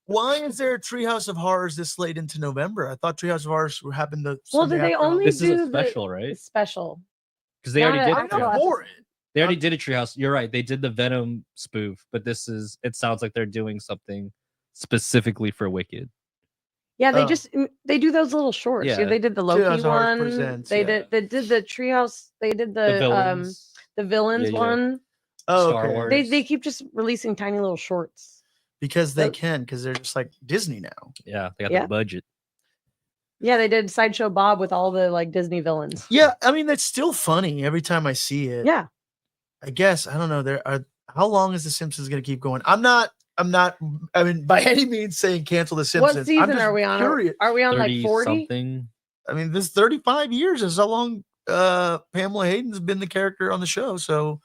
Why is there a Treehouse of Horrors this late into November? I thought Treehouse of Horrors happened the Well, Sunday did they after only This is do a the- special, right? Special. Because they Not already a- did. I a know, Treehouse. I'm for it. They already did a Treehouse. You're right. They did the Venom spoof, but this is. It sounds like they're doing something specifically for Wicked. Yeah, they Oh. just they do those little shorts. Yeah, Yeah. they did the Loki Treehouse of Horrors one. Presents, They yeah. did the Treehouse. They did The the villains. villains Yeah, yeah. one. Oh, Star okay. Wars. They keep just releasing tiny little shorts. Because they So- can, because they're just like Disney now. Yeah, they got Yeah. the budget. Yeah, they did Sideshow Bob with all the like Disney villains. Yeah, I mean that's still funny every time I see it. Yeah. I guess I don't know. How long is The Simpsons going to keep going? I'm not. I mean, by any means saying cancel The Simpsons. What season I'm just are we on? Curious. Are we on 30 like 40? something. I mean, this 35 years is how long Pamela Hayden's been the character on the show. So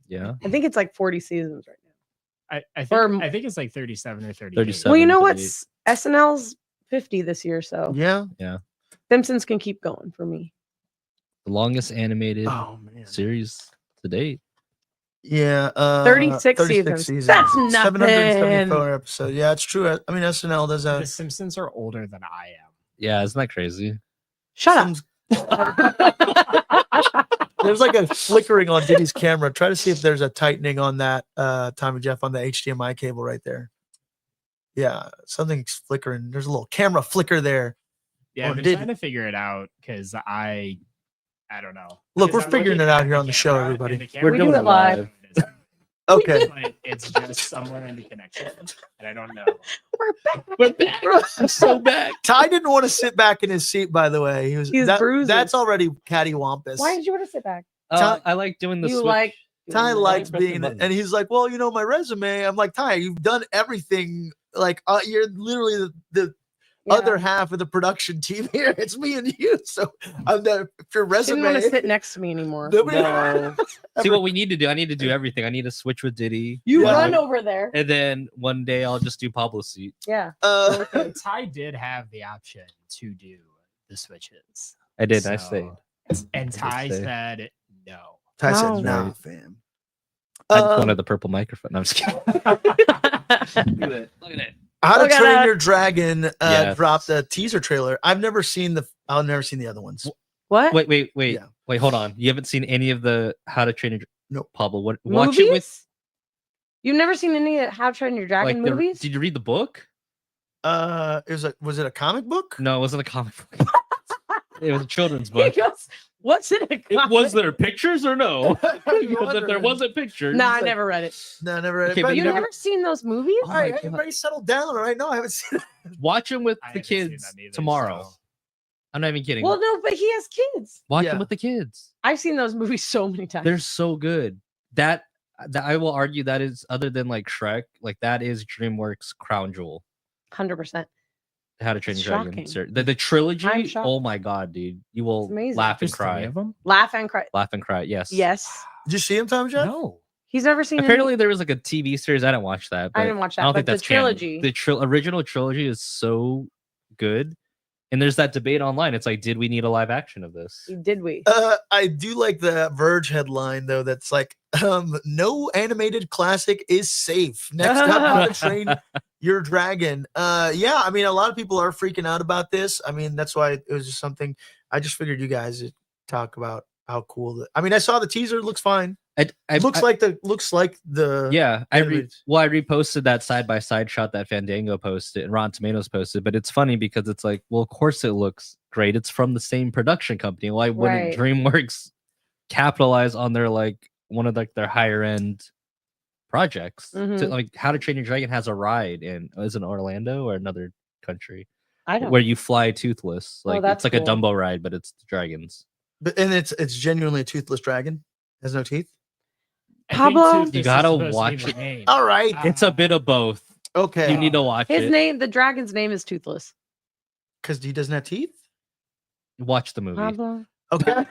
Yeah. I think it's like 40 seasons right now. I think it's like 37 or 38. 37. Well, you know 38. what's SNL's 50 this year, so yeah. Simpsons can keep going for me. The longest animated Oh man. series to date. Yeah. 36 seasons. That's 774 nothing. episodes. Yeah, it's true. I mean, SNL does The that. Simpsons are older than I am. Yeah, isn't that crazy? Shut up. There's like a flickering on Diddy's camera. Try to see if there's a tightening on that, Tommy Jeff, on the HDMI cable right there. Yeah, something's flickering. There's a little camera flicker there. Yeah, Or I've been did- trying to figure it out because I don't know. Look, 'Cause we're I'm figuring looking it out at here on the show, camera, and everybody. the We're camera doing is it live. Okay. But it's just somewhere in the connection, and I don't know. We're back. I'm so back. Ty didn't want to sit back in his seat, by the way. He's bruising. That's already cattywampus. Why did you want to sit back? I like doing the You switch. like Ty Yeah. likes pressing being, buttons. and he's like, well, you know, my resume. I'm like, Ty, you've done everything. Like, you're literally the Yeah. other half of the production team here. It's me and you. So I'm the if your She didn't want resume. to sit next to me anymore. Nobody- No. See ever- what we need to do. I need to do everything. I need to switch with Diddy. You Yeah. run over there. And then one day I'll just do Pablo's seat. Yeah. Uh, Ty did have the option to do the switches. I did. I So- stayed. And Ty stay. said no. Ty No. said, nah, Right. fam. I just Um, wanted the purple microphone. No, I'm just kidding. Look at it. Look at it. How to Look at Train that. Your Dragon Yes. dropped a teaser trailer. I've never seen the other ones. What? Wait. Yeah. Wait, hold on. You haven't seen any of the How to Train Your Nope. Pablo, what watch Movies? it with You've never seen any of How to Train Your Dragon like movies? did you read the book? Was it a comic book? No, it wasn't a comic book. It was a children's He book. goes, what's in a there pictures or no? Because if there wasn't pictures. No, I never read it. No, never read it. Okay, but but You've you never seen those movies? Oh all right, my God. everybody settle down. All right, no, I haven't seen it. Watch them with I the haven't seen kids them either, tomorrow. so- I'm not even kidding. Well, no, but he has kids. Watch Yeah. them with the kids. I've seen those movies so many times. They're so good. That I will argue that is, other than like Shrek, like that is DreamWorks crown jewel. 100%. How to Train Your Dragon. Shocking. The trilogy. I'm shocked. Oh my god, dude! You will It's amazing. laugh and There's 3 cry. of them? Laugh and cry. Laugh and cry. Yes. Yes. Did you see him, Tom Jeff? No. He's never seen Apparently, there was like a TV series. I didn't watch that. I but didn't watch I that, don't but think the that's canon. trilogy. The original trilogy is so good, and there's that debate online. It's like, did we need a live action of this? any. Did we? I do like the Verge headline though. That's like, no animated classic is safe. Next up, How to Train Your Dragon. Yeah, I mean, a lot of people are freaking out about this. I mean, that's why it was just something. I just figured you guys would talk about how cool. I mean, I saw the teaser. Looks fine. Looks like the Yeah, animated. I reposted that side by side shot that Fandango posted and Rotten Tomatoes posted, but it's funny because it's like, well, of course it looks great. It's from the same production company. Why wouldn't Right. DreamWorks capitalize on their like one of like their higher end projects? Mhm. Like How to Train Your Dragon has a ride in is it Orlando or another country I don't. where you fly toothless. Like that's it's like cool. a Dumbo ride, but it's dragons. But and it's genuinely a toothless dragon. Has no teeth. I think Pablo? Toothless You is gotta supposed to be watch the it. name. All right. It's a bit of both. Okay. You need to watch His it. name, the dragon's name is Toothless. Because he doesn't have teeth. Watch the movie. Pablo. Okay.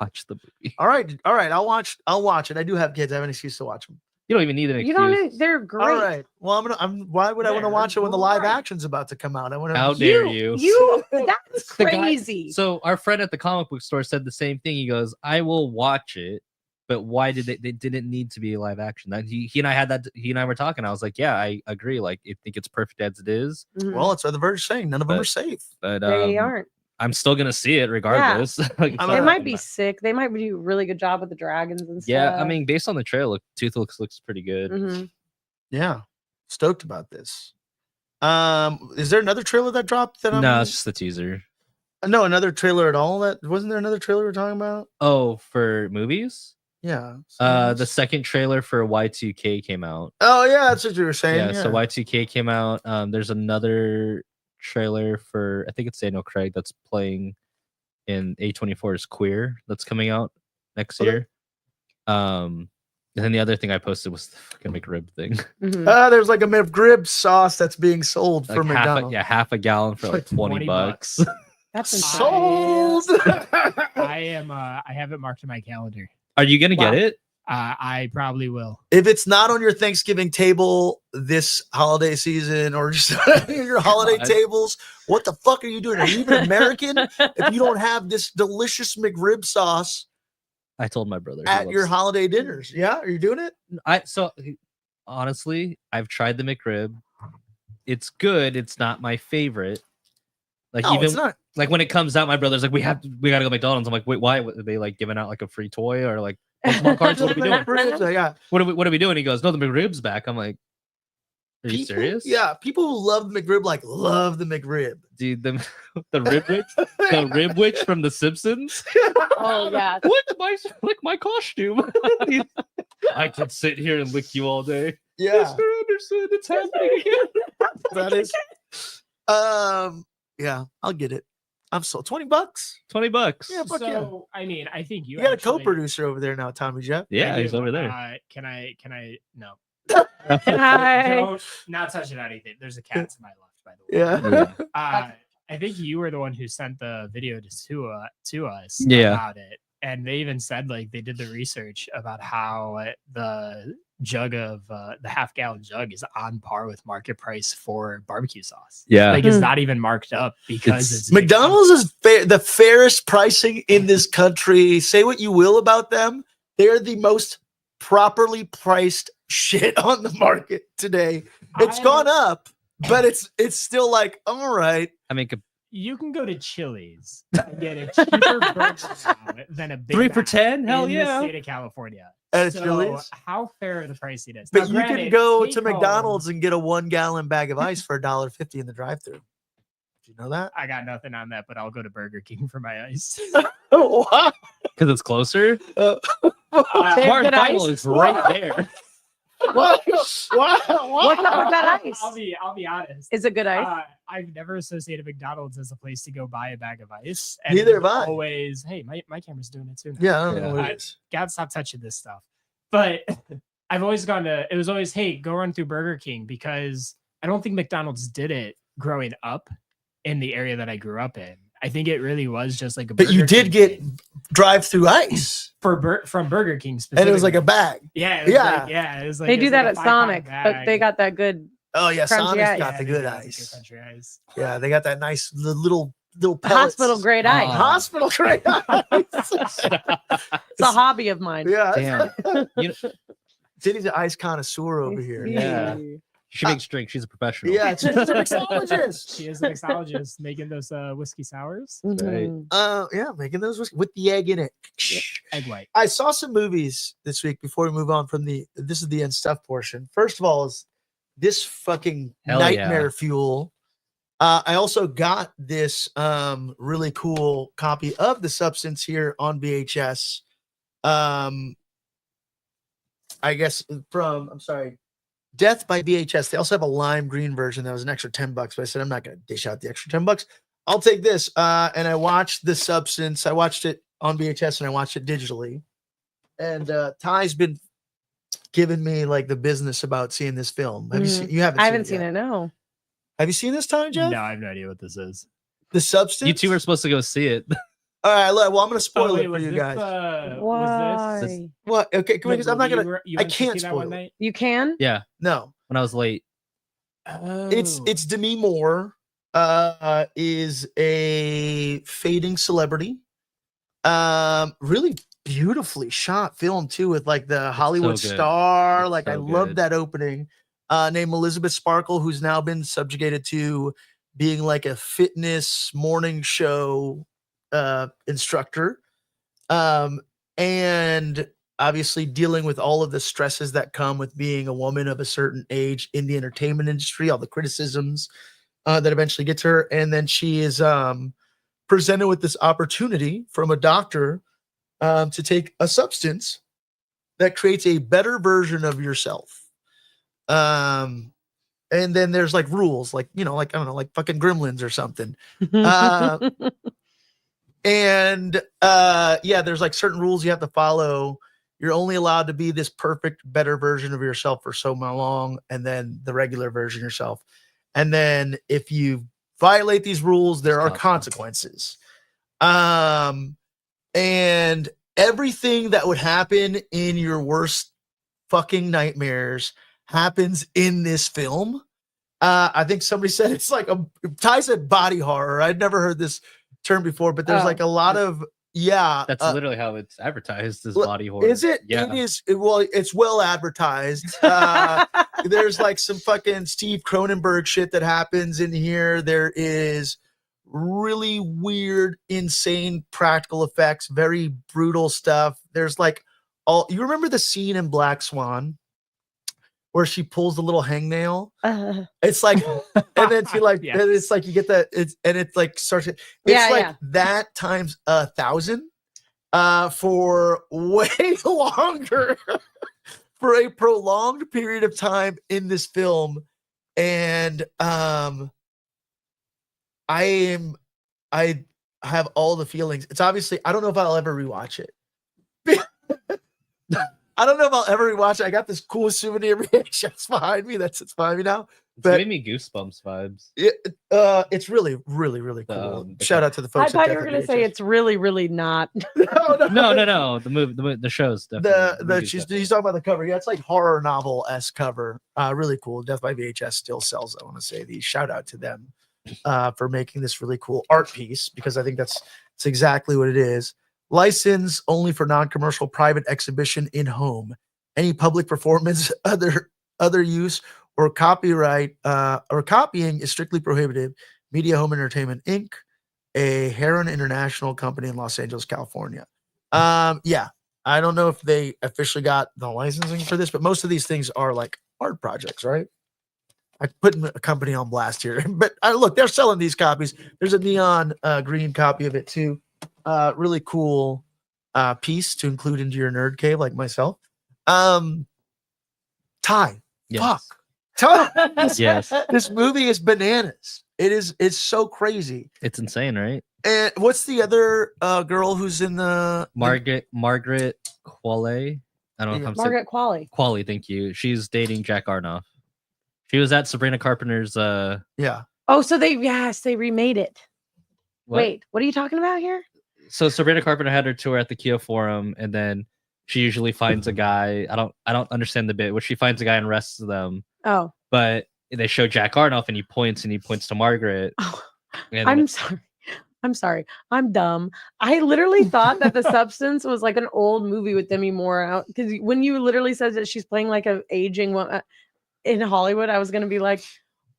Watch the movie. All right. I'll watch it. I do have kids. I have an excuse to watch them. You don't even need an excuse. You don't need, they're great. All right. Well, why would I want to They're watch it when the live great. action's about to come out? I want to. How dare you? You, that's The guy- crazy. So our friend at the comic book store said the same thing. He goes, "I will watch it, but why did they didn't need to be live action?" That he and I had that. He and I were talking. I was like, "Yeah, I agree. Like, I think it's perfect as it is, Mhm. Well, it's what the Verge saying. None of them But- are safe. but they um, aren't. I'm still gonna see it regardless." Like, I'm They not- might be sick. They might do a really good job with the dragons and stuff. Yeah, I mean, based on the trailer, Toothless looks pretty good. Mhm. Yeah. Stoked about this. Is there another trailer that dropped that No, it's just the teaser. no, another trailer at all? That wasn't there another trailer we're talking about? Oh, for movies, Yeah. the second trailer for Y2K came out. Oh yeah, that's what you were saying. Yeah, so Y2K came out. There's another trailer for I think it's Daniel Craig that's playing in A24's Queer that's coming out next Okay. year. And then the other thing I posted was the fucking McRib thing. Mhm. There's like a McRib sauce that's being sold for Like McDonald's. half a gallon for like 20 bucks. That's insane. Sold. I have it marked in my calendar. Are you gonna get Wow. it? I probably will. If it's not on your Thanksgiving table this holiday season or just your holiday God. tables, what the fuck are you doing? Are you even American if you don't have this delicious McRib sauce I told my brother he at your loves- holiday dinners? Yeah, are you doing it? Honestly, I've tried the McRib. It's good. It's not my favorite. Like No, even it's not. like when it comes out, my brother's like, we gotta go to McDonald's. I'm like, wait, why? Are they like giving out like a free toy or like Pokemon cards? What are we doing? McRibs, yeah. What are we doing? He goes, no, the McRib's back. I'm like, are you People- serious? Yeah, people who love the McRib love the McRib. Dude, the rib witch, the rib witch from The Simpsons. Oh yeah. Lick my costume. I could sit here and lick you all day. Yeah, Mr. Anderson, it's happening again. that is. Yeah, I'll get it. I'm sold. $20. $20. Yeah, fuck yeah. So I mean, I think You got a actually- co-producer over there now, Tommy Jeff. Yeah, I he's do. over there. Can I? No. Hi. Don't not touching anything. There's a cat to my left, by the way. Yeah. I think you were the one who sent the video to us Yeah. about it, and they even said like they did the research about how the jug of the half-gallon jug is on par with market price for barbecue sauce. Yeah. Like it's Hmm. not even marked up because It's- it's McDonald's is the fairest pricing in this country. Say what you will about them. They're the most properly priced shit on the market today. It's gone up, but it's still like, all right. I mean, You can go to Chili's and get a cheaper burger now than a Big 3 for Mac $10? Hell in yeah. the state of California. At So Chili's? how fair are the pricing is? But Now, you can granted, go take to home- McDonald's and get a 1-gallon bag of ice for $1.50 in the drive-thru. Did you know that? I got nothing on that, but I'll go to Burger King for my ice. Oh, wow. because it's closer. They have Mark good Final ice? is right there. What? What's up with that ice? I'll be honest. Is it good ice? I've never associated McDonald's as a place to go buy a bag of ice. And Neither it's have I. always, hey, my camera's doing it too. Yeah, I don't know Yeah. what it is. God, stop touching this stuff. But I've always gone to, it was always, hey, go run through Burger King, because I don't think McDonald's did it growing up in the area that I grew up in. I think it really was just like a But you Burger did King get thing. drive-through ice, from Burger King and specifically. it was like a bag. yeah, it was yeah. like, yeah. It was like They it do was that like at a 5-pound Sonic, but bag. they got that good. Oh yeah, Crunchy Sonic's ice. got the they good do have ice. country ice. Yeah, they got that nice little pellets. Hospital grade ice. Hospital grade ice. It's a hobby of mine. Yeah. Damn. You know, Diddy's an ice connoisseur over here. Yeah. she makes drinks. She's a professional. Yeah, she's a mixologist. She is a mixologist making those whiskey sours, Mhm. Yeah, making those with the egg in it. egg white. I saw some movies this week before we move on from this is the end stuff portion. First of all, is this fucking Hell nightmare yeah. fuel. I also got this really cool copy of The Substance here on VHS. I guess I'm sorry, Death by VHS. They also have a lime green version that was an extra $10, but I said I'm not going to dish out the extra $10. I'll take this. And I watched The Substance. I watched it on VHS and I watched it digitally. And Ty's been giving me like the business about seeing this film. Have you seen? You haven't? I haven't seen seen yet. it. No. Have you seen this, Ty, Jeff? No, I have no idea what this is. The Substance. You two were supposed to go see it. All right. Well, I'm going to spoil wait, it for was you this, guys. Why? this- What? Okay, because I'm not you gonna. were- you I went to can't see that spoil one it. night? You can. Yeah, No, when I was late. it's Demi Moore. Is a fading celebrity. Really beautifully shot film too, with like the Hollywood so good. star. It's Like I so love good. that opening. Named Elizabeth Sparkle, who's now been subjugated to being like a fitness morning show instructor. And obviously dealing with all of the stresses that come with being a woman of a certain age in the entertainment industry, all the criticisms that eventually get to her. And then she is presented with this opportunity from a doctor to take a substance that creates a better version of yourself. And then there's like rules, like, you know, like, I don't know, like fucking gremlins or something. And yeah, there's like certain rules you have to follow. You're only allowed to be this perfect, better version of yourself for so long, and then the regular version of yourself. And then if you violate these rules, there are consequences. And everything that would happen in your worst fucking nightmares happens in this film. I think somebody said it's like Ty said body horror. I'd never heard this term before, but there's like a lot of That's literally how it's advertised as body horror. Is it? Yeah. It is. Well, it's well advertised. There's like some fucking Steve Cronenberg shit that happens in here. There is really weird, insane practical effects, very brutal stuff. There's like you remember the scene in Black Swan where she pulls the little hangnail? It's like, and then she like, Yes. and it's like you get that, and it's like starts. It's Yeah, like yeah. that times 1,000 for way longer, for a prolonged period of time in this film. And I have all the feelings. It's obviously, I don't know if I'll ever rewatch it. I don't know if I'll ever rewatch it. I got this cool souvenir VHS behind me that sits behind me now. It's But giving me goosebumps vibes. it's really, really, really cool. The Shout out to the I folks. thought you were gonna say it's really, really not. No. The movie, the show's definitely. movie's He's definitely- talking about the cover. Yeah, it's like horror novel-esque cover. Really cool. Death by VHS still sells. I want to say these. Shout out to them for making this really cool art piece, because I think that's exactly what it is. License only for non-commercial private exhibition in home. Any public performance, other use or copyright or copying is strictly prohibited. Media Home Entertainment Inc., a Heron International company in Los Angeles, California. Yeah, I don't know if they officially got the licensing for this, but most of these things are like art projects, right? I put a company on blast here, but look, they're selling these copies. There's a neon green copy of it too. Really cool piece to include into your nerd cave, like myself. Ty, Yes. fuck. Ty, Yes. this movie is bananas. It's so crazy. It's insane, right? And what's the other girl who's in the Margaret Qualley. I don't know if I'm saying Margaret Qualley. Qualley. Thank you. She's dating Jack Arnoff. She was at Sabrina Carpenter's. Yeah. Oh, so they remade it. What? Wait, what are you talking about here? So Sabrina Carpenter had her tour at the Kia Forum, and then she usually finds a guy. I don't understand the bit where she finds a guy and arrests them. Oh, But they show Jack Arnoff, and he points to Margaret. oh. And I'm sorry. I'm sorry. I'm dumb. I literally thought that The Substance was like an old movie with Demi Moore, because when you literally said that she's playing like an aging woman in Hollywood, I was gonna be like,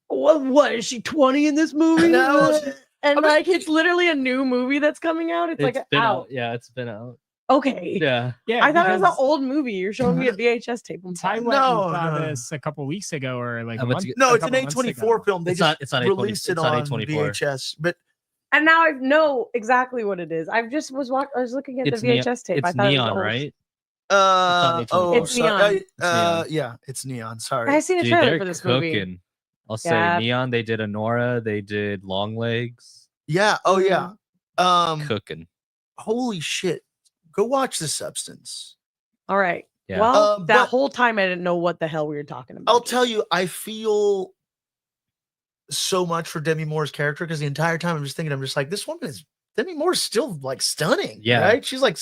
what is she 20 in this movie? No. And I mean, like it's literally a new movie that's coming out. It's like been out. Yeah, it's been out. Okay. Yeah. Yeah, I thought it was an because old movie. You're showing me a VHS tape. I'm Ty sorry. went No, and saw no. this a couple weeks ago, or like a but month, No, a it's an couple months A24 ago. film. They It's just not A24. released it It's not on A24. VHS. But And now I know exactly what it is. I just was I was looking at It's the VHS tape. I It's thought it was neon, old. right? oh, A24. It's neon. yeah, it's neon. Sorry. I seen a Dude, trailer they're for this cooking. movie. I'll Yeah. say Neon. They did Honora. They did Long Legs. Yeah. Oh yeah. Cooking. Holy shit. Go watch The Substance. All right. Yeah. Well, that but- whole time I didn't know what the hell we were talking about. I'll tell you, I feel so much for Demi Moore's character, because the entire time I'm just like, this woman is Demi Moore's still like stunning. Yeah. Right. She's like,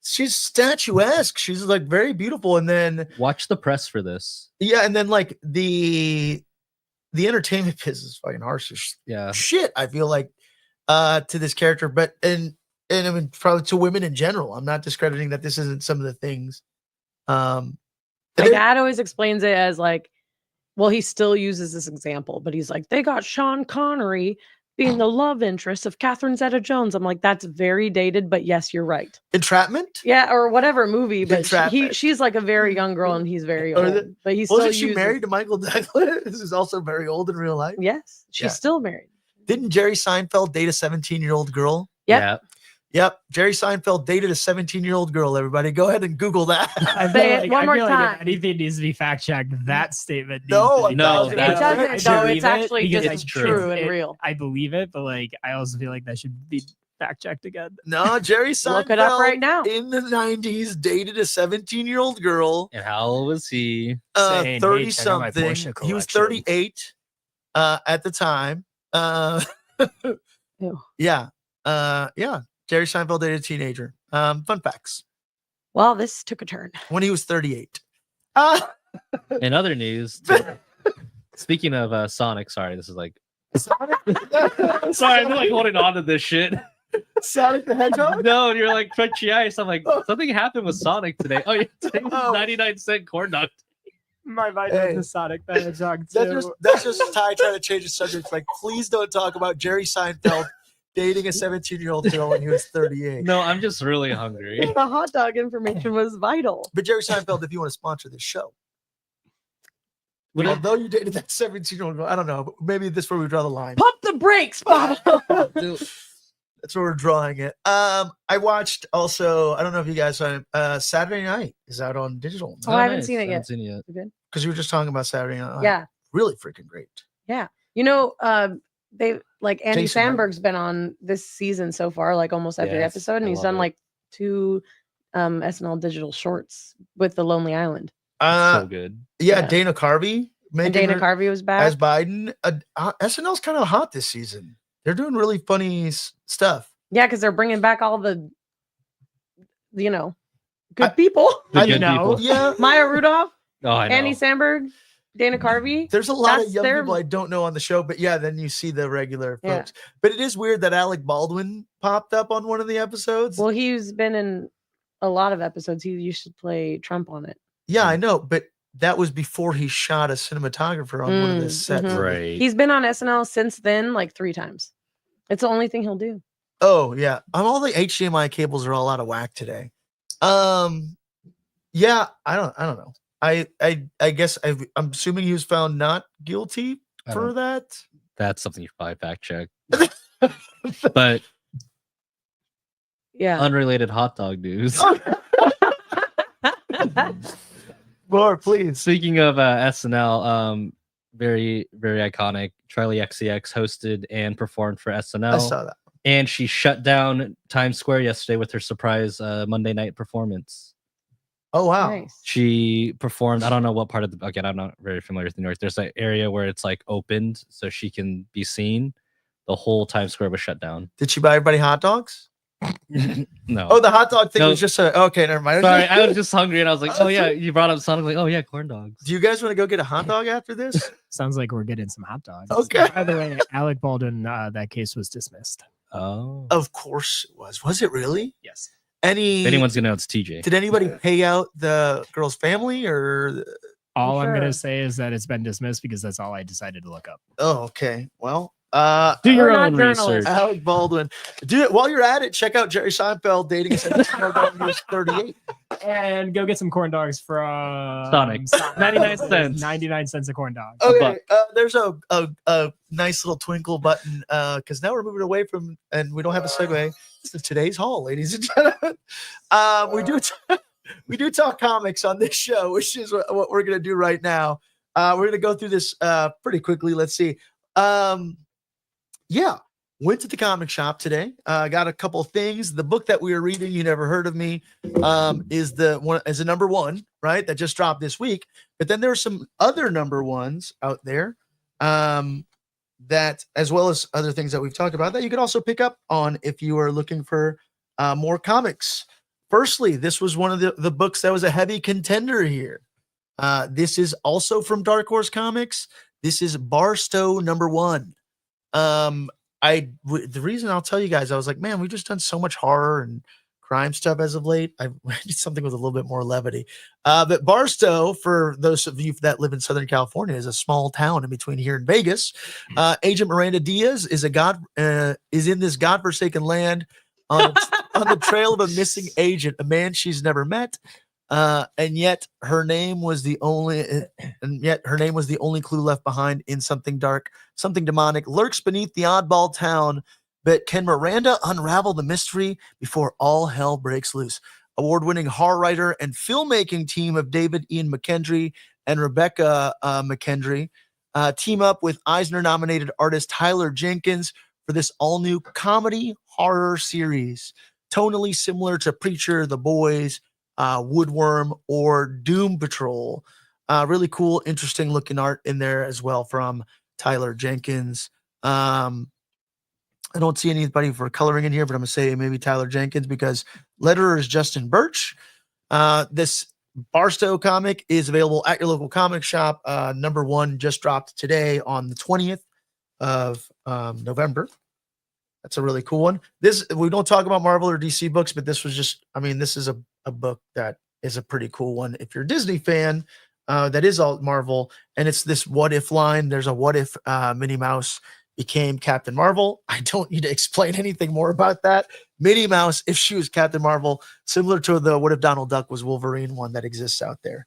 she's statuesque. She's like very beautiful. And then, Watch the press for this. yeah. And then like the entertainment business is fucking harsh as Yeah. shit, I feel like, to this character, but, and I mean, probably to women in general. I'm not discrediting that this isn't some of the things. My they- dad always explains it as like, well, he still uses this example, but he's like, they got Sean Connery being the love interest of Catherine Zeta-Jones. I'm like, that's very dated, but yes, you're right. Entrapment? Yeah, or whatever movie, but Entrapment. she's like a very young girl and he's very Or old. the- But he's still Wasn't she uses, married to Michael Douglas? This is also very old in real life. Yes, she's Yeah. still married. Didn't Jerry Seinfeld date a 17-year-old girl? Yep. Yeah. Yep. Jerry Seinfeld dated a 17-year-old girl, everybody. Go ahead and Google that. I feel Say it like, one I more feel like time. if anything needs to be fact checked, that statement. No, needs to be no, fact-checked. It that's- doesn't, I though. believe It's it actually because just it's true and it- real. I believe it, but like I also feel like that should be fact checked again. No, Jerry Seinfeld Look it up right now. in the 90s dated a 17-year-old girl, And how old was he? Saying, "Hey, 30 check out my something. Porsche He was collection." 38 at the time. Ew. Yeah. Yeah. Jerry Seinfeld dated a teenager. Fun facts. Well, this took a turn. When he was 38. In other news, speaking of Sonic, sorry, this is like Sonic, sorry, I'm like holding on to this shit. Sonic the Hedgehog? No, and you're like crunchy ice. I'm like, something happened with Sonic today. Oh, yeah, today was Oh. 99-cent corn dog. My mind Hey. is Sonic the Hedgehog too. That's just Ty trying to change the subject. Like, please don't talk about Jerry Seinfeld dating a 17-year-old girl when he was 38. No, I'm just really hungry. The hot dog information was vital. But Jerry Seinfeld, if you want to sponsor this show, Would it- although you dated that 17-year-old girl, I don't know. But maybe this is where we draw the line. Pump the brakes, Bob. Dude, That's where we're drawing it. I watched also, I don't know if you guys saw it, Saturday Night is out on digital. Oh, I haven't seen it I yet. haven't seen it yet. Because you were just talking about Saturday Night Live. Yeah. Really freaking great. You know, they like Andy Jason Wright. Sandberg's been on this season so far, like almost every Yes, episode, and I he's love done it. like 2 SNL digital shorts with the Lonely Island. It's so good. Yeah, Yeah. Dana Carvey. And Dana Carvey was back. as Biden. SNL's kind of hot this season. They're doing really funny stuff. Yeah, because they're bringing back all the, good people. The I good know. people. Yeah, Maya Rudolph, Oh, I know. Andy Samberg, Dana Carvey. there's a lot of That's young their- people I don't know on the show, but yeah, then you see the regular Yeah. folks. But it is weird that Alec Baldwin popped up on one of the episodes. Well, he's been in a lot of episodes. He used to play Trump on it. Yeah, I know, but that was before he shot a cinematographer on one of the sets. mhm. Right. He's been on SNL since then, like 3 times. It's the only thing he'll do. Oh yeah, all the HDMI cables are all out of whack today. Yeah, I don't know. I guess I'm assuming he was found not guilty I for don't- that. That's something you should probably fact check. But Yeah. unrelated hot dog news. More, please. Speaking of SNL, very, very iconic. Charlie XCX hosted and performed for I SNL. saw that. And she shut down Times Square yesterday with her surprise Monday night performance. Oh wow. Nice. She performed, I don't know what part of the, again, I'm not very familiar with New York. There's an area where it's like opened so she can be seen. The whole Times Square was shut down. Did she buy everybody hot dogs? No. Oh, the hot dog thing No. was just a okay. Never mind. Sorry, I was just hungry and I was like, oh yeah, you brought up Sonic. Like, oh yeah, corn dogs. Do you guys want to go get a hot dog after this? Sounds like we're getting some hot dogs. Okay. By the way, Alec Baldwin, that case was dismissed. Oh. Of course it was. Was it really? Yes. Any? If anyone's gonna know, it's TJ. Did anybody pay out the girl's family or? All I'm Sure. gonna say is that it's been dismissed because that's all I decided to look up. Oh, okay. Well, Do your We're not own journalists. research. Alec Baldwin. Do it while you're at it. Check out Jerry Seinfeld dating a 38. And go get some corn dogs from Sonic. 99 cents. 99 cents a corn dog. Okay, there's a nice little twinkle button because now we're moving away from, and we don't have a segue. This is today's haul, ladies and gentlemen. We do talk comics on this show, which is what we're gonna do right now. We're gonna go through this pretty quickly. Let's see. Yeah, went to the comic shop today. Got a couple things. The book that we were reading, You Never Heard of Me, is a number 1, right? That just dropped this week. But then there are some other number 1s out there that, as well as other things that we've talked about, that you could also pick up on if you are looking for more comics. Firstly, this was one of the books that was a heavy contender here. This is also from Dark Horse Comics. This is Barstow number 1. The reason I'll tell you guys, I was like, man, we've just done so much horror and crime stuff as of late. I need something with a little bit more levity. But Barstow, for those of you that live in Southern California, is a small town in between here and Vegas. Agent Miranda Diaz is in this godforsaken land on the trail of a missing agent, a man she's never met. And yet her name was the only clue left behind in something dark, something demonic lurks beneath the oddball town. But can Miranda unravel the mystery before all hell breaks loose? Award-winning horror writer and filmmaking team of David Ian McKendry and Rebecca McKendry team up with Eisner-nominated artist Tyler Jenkins for this all-new comedy horror series, tonally similar to Preacher, The Boys, Woodworm, or Doom Patrol. Really cool, interesting looking art in there as well from Tyler Jenkins. I don't see anybody for coloring in here, but I'm gonna say maybe Tyler Jenkins because letterer is Justin Birch. This Barstow comic is available at your local comic shop. Number 1 just dropped today on the 20th of November. That's a really cool one. We don't talk about Marvel or DC books, but this was just, this is a book that is a pretty cool one. If you're a Disney fan, that is all Marvel, and it's this what if line. There's a what if Minnie Mouse became Captain Marvel. I don't need to explain anything more about that. Minnie Mouse, if she was Captain Marvel, similar to the what if Donald Duck was Wolverine one that exists out there.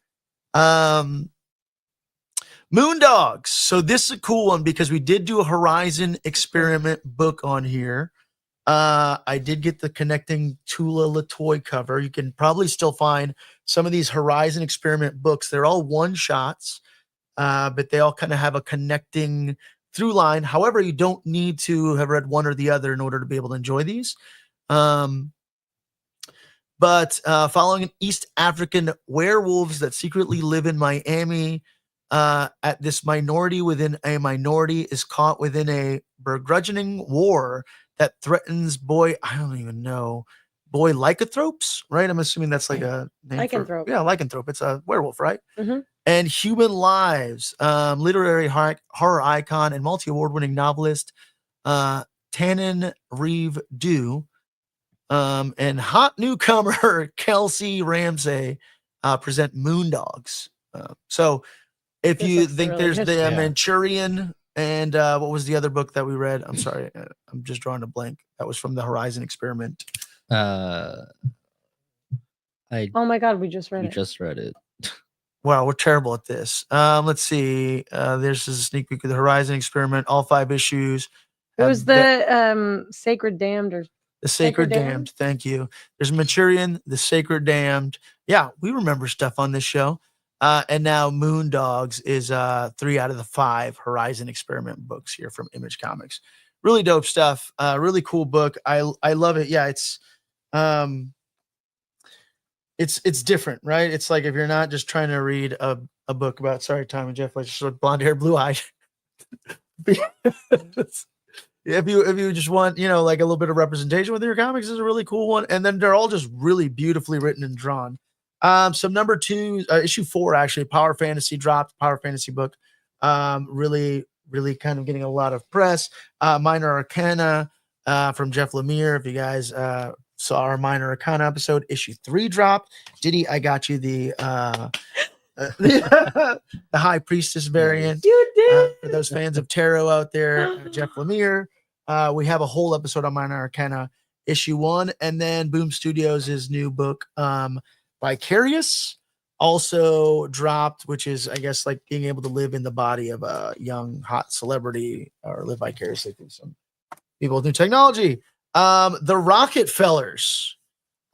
Moondogs. So this is a cool one because we did do a Horizon experiment book on here. I did get the connecting Tula Latoy cover. You can probably still find some of these Horizon experiment books. They're all one shots, but they all kind of have a connecting through line. However, you don't need to have read one or the other in order to be able to enjoy these. But following an East African werewolves that secretly live in Miami, at this minority within a minority is caught within a begrudging war that threatens boy lycanthropes, right? I'm assuming that's like a name for Lycanthrope. lycanthrope. It's a werewolf, right? Mhm. And human lives. Literary horror icon and multi-award winning novelist Tannen Reeve Dew. And hot newcomer Kelsey Ramsey present Moondogs. So if This you looks think really there's good. the Yeah. Manchurian and what was the other book that we read? I'm sorry, I'm just drawing a blank. That was from the Horizon Experiment. I Oh my God, we just read we it. just read it. Wow, we're terrible at this. Let's see. There's a sneak peek of the Horizon Experiment, all 5 issues. It was the Sacred Damned or The Sacred Sacred Damned. Damned? Thank you. There's Manchurian, The Sacred Damned. Yeah, we remember stuff on this show. And now Moondogs is 3 out of the 5 Horizon Experiment books here from Image Comics. Really dope stuff. Really cool book. I love it. Yeah, it's different, right? It's like if you're not just trying to read a book about Tom and Jeff, like just blonde hair, blue eye. If you just want, like a little bit of representation within your comics, is a really cool one. And then they're all just really beautifully written and drawn. So number 2, issue 4, actually, Power Fantasy dropped. Power Fantasy book. Really kind of getting a lot of press. Minor Arcana from Jeff Lemire. If you guys saw our Minor Arcana episode, issue 3 dropped. Diddy, I got you the High Priestess variant. You did. For those fans of tarot out there, Jeff Lemire. We have a whole episode on Minor Arcana issue 1, and then Boom Studios' new book, Vicarious, also dropped, which is, I guess, like being able to live in the body of a young hot celebrity or live vicariously through some people with new technology. The Rockefellers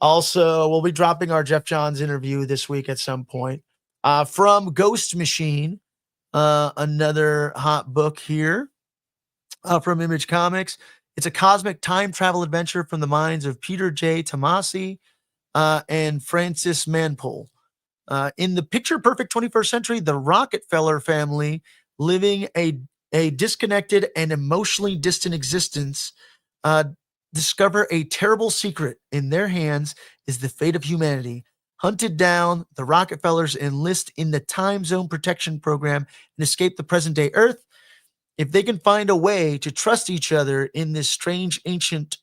also will be dropping our Jeff Johns interview this week at some point. From Ghost Machine, another hot book here from Image Comics. It's a cosmic time travel adventure from the minds of Peter J. Tomasi and Francis Manpole. In the picture-perfect 21st century, the Rockefeller family, living a disconnected and emotionally distant existence, discover a terrible secret. In their hands is the fate of humanity. Hunted down, the Rockefellers enlist in the time zone protection program and escape the present-day Earth. If they can find a way to trust each other in this strange, ancient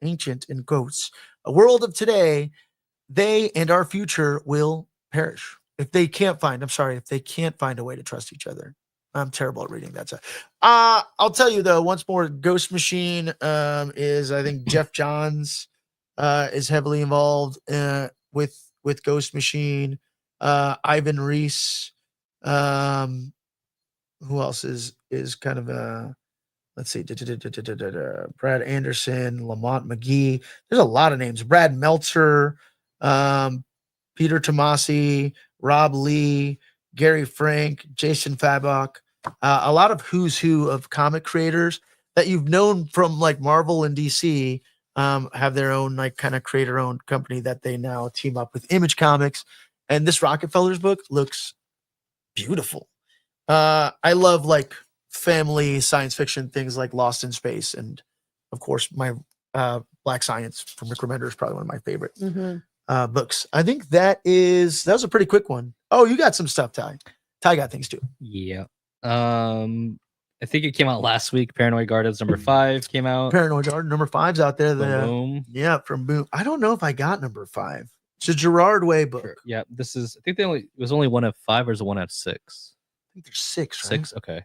in quotes, a world of today, they and our future will perish. If they can't find a way to trust each other. I'm terrible at reading that stuff. I'll tell you though, once more, Ghost Machine is, I think, Jeff Johns is heavily involved with Ghost Machine. Ivan Reese. Who else is kind of let's see, Brad Anderson, Lamont McGee. There's a lot of names. Brad Meltzer, Peter Tomasi, Rob Lee, Gary Frank, Jason Fabok. A lot of who's who of comic creators that you've known from like Marvel and DC have their own like kind of create their own company that they now team up with Image Comics. And this Rockefellers book looks beautiful. I love like family science fiction things like Lost in Space, and of course my Black Science from Rick Remender is probably one of my favorite books. I think that was a pretty quick one. Oh, you got some stuff, Ty. Ty got things too. Yeah. I think it came out last week. Paranoid Gardens number 5 came out. Paranoid Garden number 5's out there. Boom. Yeah, from Boom. I don't know if I got number 5. It's a Gerard Way book. Yeah, this is. I think it was only one of 5, or is it one of 6? I think there's 6. Right? 6. Okay.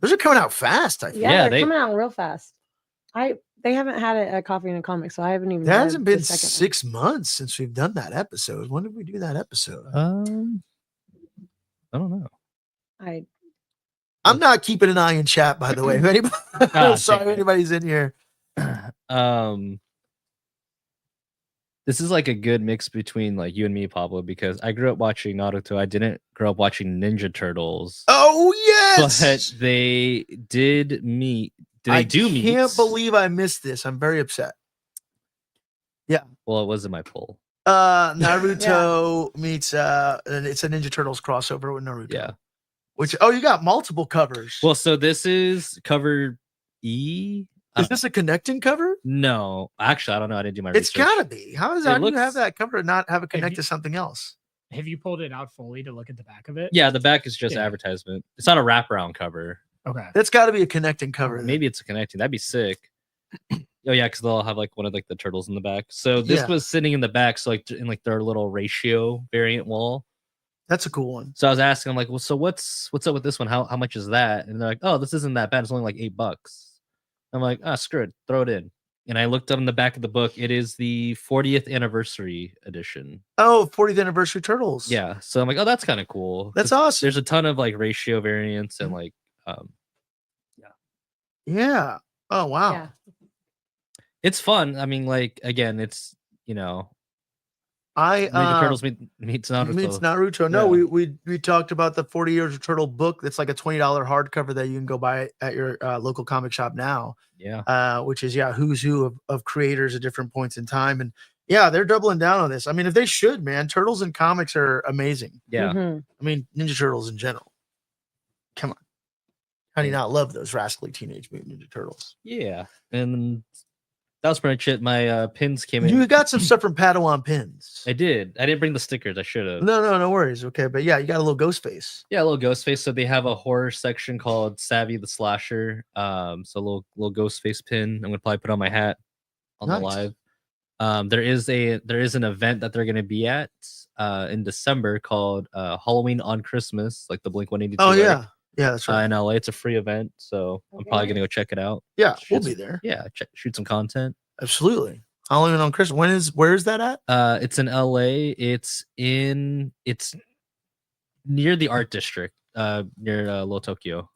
Those are coming out fast. I think. Yeah, Yeah, they're coming out real fast. They haven't had a Coffee and a Comic, so I haven't even. It hasn't read been the second 6 months since we've done that episode. When did we do that episode? I don't know. one. I'm not keeping an eye in chat, by the way. If anybody, sorry, if anybody's in here. This is like a good mix between like you and me, Pablo, because I grew up watching Naruto. I didn't grow up watching Ninja Turtles. Oh Yes. But they did meet. They do meet. I can't believe I missed this. I'm very upset. Well, it was in my poll. Naruto meets and it's a Ninja Turtles crossover with Naruto. Yeah. Which you got multiple covers. Well, so this is cover E. Is this a connecting cover? No, actually, I don't know. I didn't do my It's research. gotta be. How do you looks- have that cover and not have it connect you- to something else? Have you pulled it out fully to look at the back of it? Yeah, the back is just Yeah. advertisement. It's not a wraparound cover. Okay. That's got to be a connecting cover. then. Maybe it's a connecting. That'd be sick. Oh yeah, because they'll have like one of like the turtles in the back. So this Yeah. was sitting in the back, so like in like their little ratio variant wall. That's a cool one. So I was asking, I'm like, well, so what's up with this one? How much is that? And they're like, oh, this isn't that bad. It's only like $8. I'm like, screw it, throw it in. And I looked up in the back of the book. It is the 40th anniversary edition. Oh, 40th anniversary Turtles. Yeah. So I'm like, oh, that's kind of cool. That's 'Cause awesome. There's a ton of like ratio variants and like, Yeah. Oh, wow. Yeah. it's fun. I mean, like again, it's Ninja I Turtles meets Naruto. meets Naruto. No, Yeah. we talked about the 40 Years of Turtle book. That's like a $20 hardcover that you can go buy at your local comic shop now. Yeah. Which is who's who of creators at different points in time. And yeah, they're doubling down on this. I mean, if they should, man, turtles and comics are amazing. Yeah. Mhm. I mean, Ninja Turtles in general. Come on. How do you not love those rascally Teenage Mutant Ninja Turtles? Yeah. And that was pretty much it. My pins came in. You got some stuff from Padawan Pins. I did. I didn't bring the stickers. I should have. No worries. Okay, but yeah, you got a little ghost face. Yeah, a little ghost face. So they have a horror section called Savvy the Slasher. So a little ghost face pin. I'm gonna probably put on my hat on the Nice. live. There is an event that they're gonna be at in December called Halloween on Christmas, like the Blink 182. Oh right? yeah, that's right. In LA. It's a free event, so I'm Okay, probably gonna go nice. check it out. Yeah, we'll shoot be some- there. Yeah, shoot some content. Absolutely. Halloween on Christmas. Where is that at? It's in LA. It's near the art district, near Little Tokyo.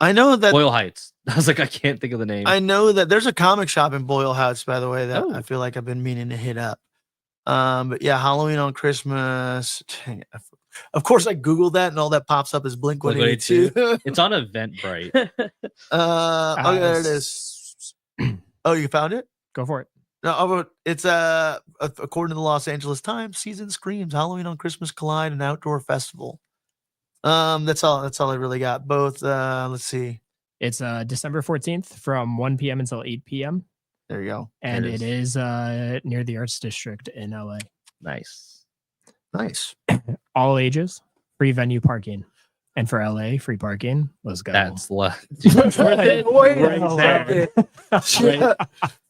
I know that Boyle Heights. I was like, I can't think of the name. I know that there's a comic shop in Boyle Heights, by the way, that Oh. I feel like I've been meaning to hit up. But yeah, Halloween on Christmas. Dang it, of course, I googled that, and all that pops up is Blink Blink 182. It's on Eventbrite. Oh, there it is. Oh, you found it? Go for it. No, it's according to the Los Angeles Times, season screams Halloween on Christmas collide an outdoor festival. That's all I really got. Both let's see. It's December 14th from 1 p.m. until 8 p.m. There you go. And it it is near the Arts District in LA. Nice. Nice. All ages, free venue parking. And for LA, free parking. Let's go. That's left. Wait a second.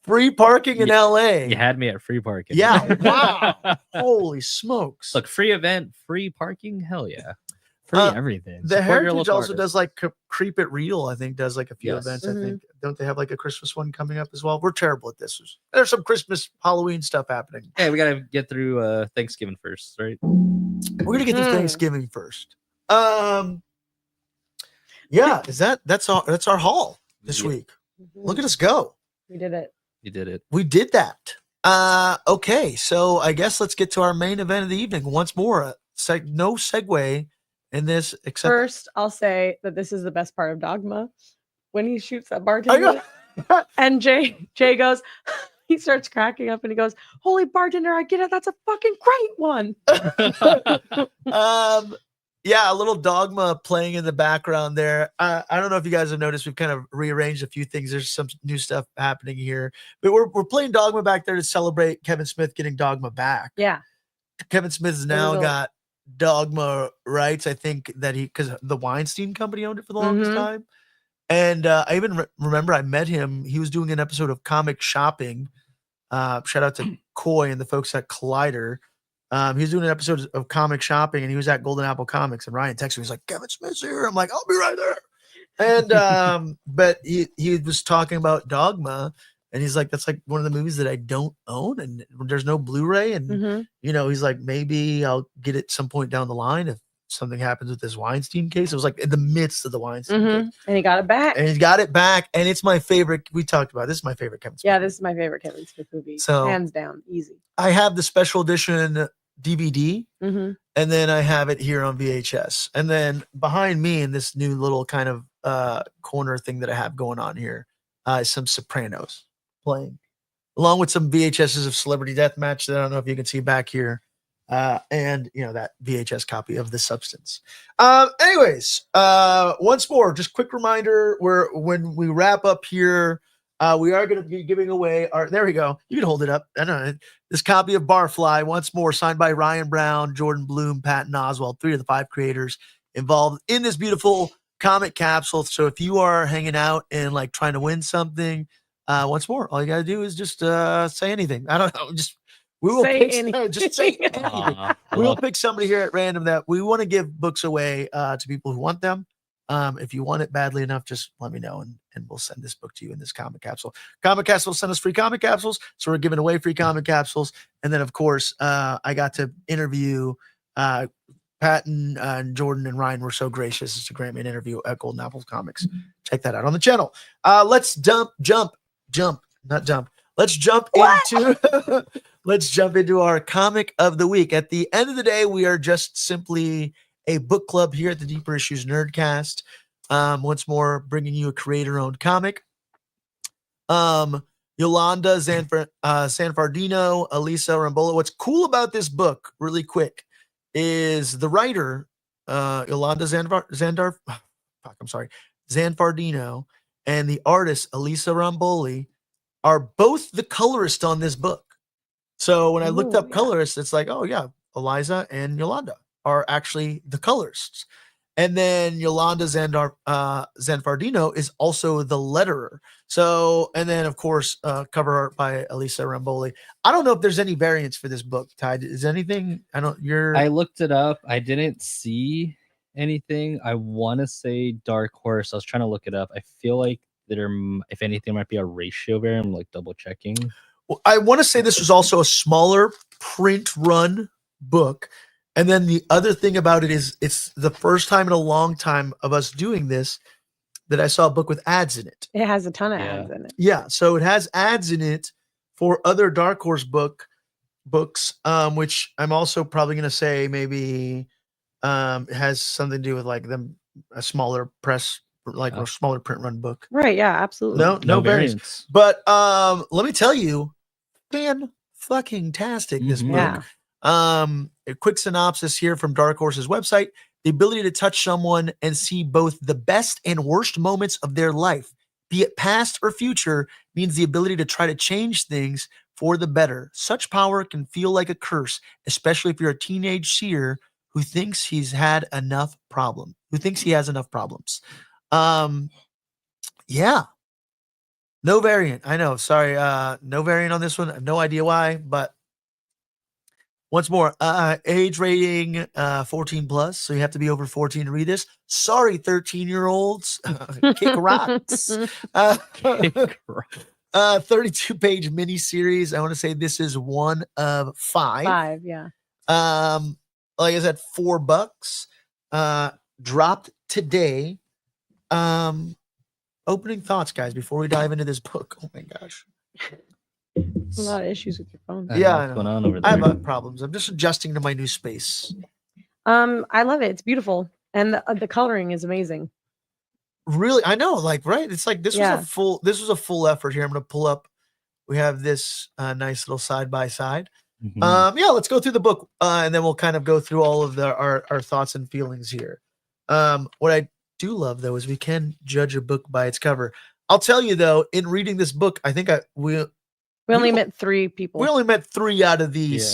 Free parking in LA. You had me at free parking. Yeah. Wow. Holy smokes. Look, free event, free parking. Hell yeah. free uh, everything. The Support your Heritage local also artist. does like Creep It Real, I think, does like a few Yes. events. Mhm. I think. Don't they have like a Christmas one coming up as well? We're terrible at this. There's some Christmas Halloween stuff happening. Hey, we gotta get through Thanksgiving first, right? We're gonna get to Mm. Thanksgiving first. Yeah, that's our haul this Yeah. week. Look at us go. We did it. You did it. We did that. Okay, so I guess let's get to our main event of the evening once more. No segue in this except First, I'll say that this is the best part of Dogma when he shoots that I bartender. got- And Jay goes, he starts cracking up and he goes, "Holy bartender, I get it. That's a fucking great one." Yeah, a little Dogma playing in the background there. I don't know if you guys have noticed, we've kind of rearranged a few things. There's some new stuff happening here, but we're playing Dogma back there to celebrate Kevin Smith getting Dogma back. Yeah. Kevin Smith has There now was a- got Dogma rights. I think that because the Weinstein Company owned it for the longest Mhm. time. And I even remember I met him. He was doing an episode of Comic Shopping. Shout out to Coy and the folks at Collider. He was doing an episode of Comic Shopping, and he was at Golden Apple Comics. And Ryan texted me, he's like, "Kevin Smith's here." I'm like, "I'll be right there." And but he was talking about Dogma, and he's like, "That's like one of the movies that I don't own, and there's no Blu-ray." And Mhm. he's like, "Maybe I'll get it some point down the line if something happens with this Weinstein case." It was like in the midst of the Weinstein Mhm. case. And he got it back. And he's got it back, and it's my favorite. We talked about it. This is my favorite Kevin Smith. Yeah, movie. this is my favorite Kevin Smith movie. So- hands down, easy. I have the special edition DVD, hmm and then I have it here on VHS. And then behind me in this new little kind of corner thing that I have going on here, is some Sopranos playing, along with some VHSs of Celebrity Deathmatch that I don't know if you can see back here. And that VHS copy of The Substance. Anyways, once more, just quick reminder: when we wrap up here, we are going to be giving away our. There we go. You can hold it up. I know this copy of Barfly once more, signed by Ryan Brown, Jordan Bloom, Patton Oswalt, 3 of the 5 creators involved in this beautiful comic capsule. So if you are hanging out and like trying to win something, once more, all you got to do is just say anything. I don't know, just. We will Say pick, anything. just say anything. We will pick somebody here at random that we want to give books away to people who want them. If you want it badly enough, just let me know and we'll send this book to you in this comic capsule. Comic capsule send us free comic capsules, so we're giving away free comic capsules. And then, of course, I got to interview Patton and Jordan and Ryan were so gracious as to grant me an interview at Golden Apples Comics. Check that out on the channel. Let's let's jump into our comic of the week. At the end of the day, we are just simply a book club here at the Deeper Issues Nerdcast. Once more, bringing you a creator-owned comic. Iolanda, Zanfrandino, Elisa, Romboli. What's cool about this book, really quick, is the writer, Iolanda Zanfrandino, and the artist, Elisa Romboli, are both the colorist on this book. So when I looked up colorists, it's like, oh yeah, Eliza and Iolanda are actually the colorists. And then Iolanda Zanfrandino is also the letterer. So, and then of course, cover art by Elisa Romboli. I don't know if there's any variants for this book, Ty. Is anything? I looked it up. I didn't see anything. I want to say Dark Horse. I was trying to look it up. I feel like there, if anything, might be a ratio variant. I'm like double checking. Well, I want to say this was also a smaller print run book. And then the other thing about it is it's the first time in a long time of us doing this that I saw a book with ads in it. It has a ton of ads in it. Yeah. So it has ads in it for other Dark Horse books, which I'm also probably going to say maybe it has something to do with like a smaller press, like a smaller print run book. Right. Yeah, absolutely. No variants. But let me tell you, fan-fucking-tastic, this book. Yeah. A quick synopsis here from Dark Horse's website. The ability to touch someone and see both the best and worst moments of their life, be it past or future, means the ability to try to change things for the better. Such power can feel like a curse, especially if you're a teenage seer who thinks he has enough problems. Yeah. No variant. I know. Sorry. No variant on this one. I have no idea why, but once more, age rating 14 plus. So you have to be over 14 to read this. Sorry, 13-year-olds. Kick rocks. 32-page miniseries. I want to say this is one of 5. 5, yeah. Like I said, $4. Dropped today. Opening thoughts, guys, before we dive into this book. Oh my gosh. A lot of issues with your phone. Yeah, what's going on over I there? have problems. I'm just adjusting to my new space. I love it. It's beautiful. And the coloring is amazing. Really, I know, like, right? It's like this was a full effort here. I'm gonna pull up. We have this nice little side by side. Yeah, let's go through the book, and then we'll kind of go through all of our thoughts and feelings here. What I do love though is we can judge a book by its cover. I'll tell you though, in reading this book, I think we only met 3 people. We only met 3 out of these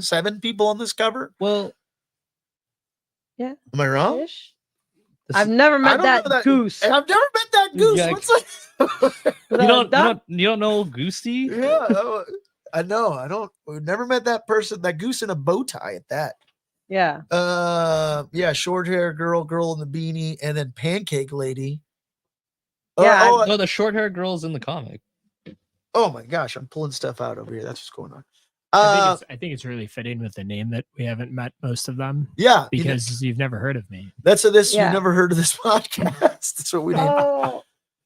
7 people on this cover. Well, yeah. Am I wrong? I've never met that goose. I've never met that goose. Yeah. What's like? You don't know Goosey? Yeah, I know. We've never met that person. That goose in a bow tie at that. Yeah. Yeah, short hair girl in the beanie, and then pancake lady. Yeah. No, the short hair girl's in the comic. Oh my gosh, I'm pulling stuff out over here. That's what's going on. I think it's really fitting with the name that we haven't met most of them. Yeah, because you've never heard of me. You've never heard of this podcast. That's what we did. Oh,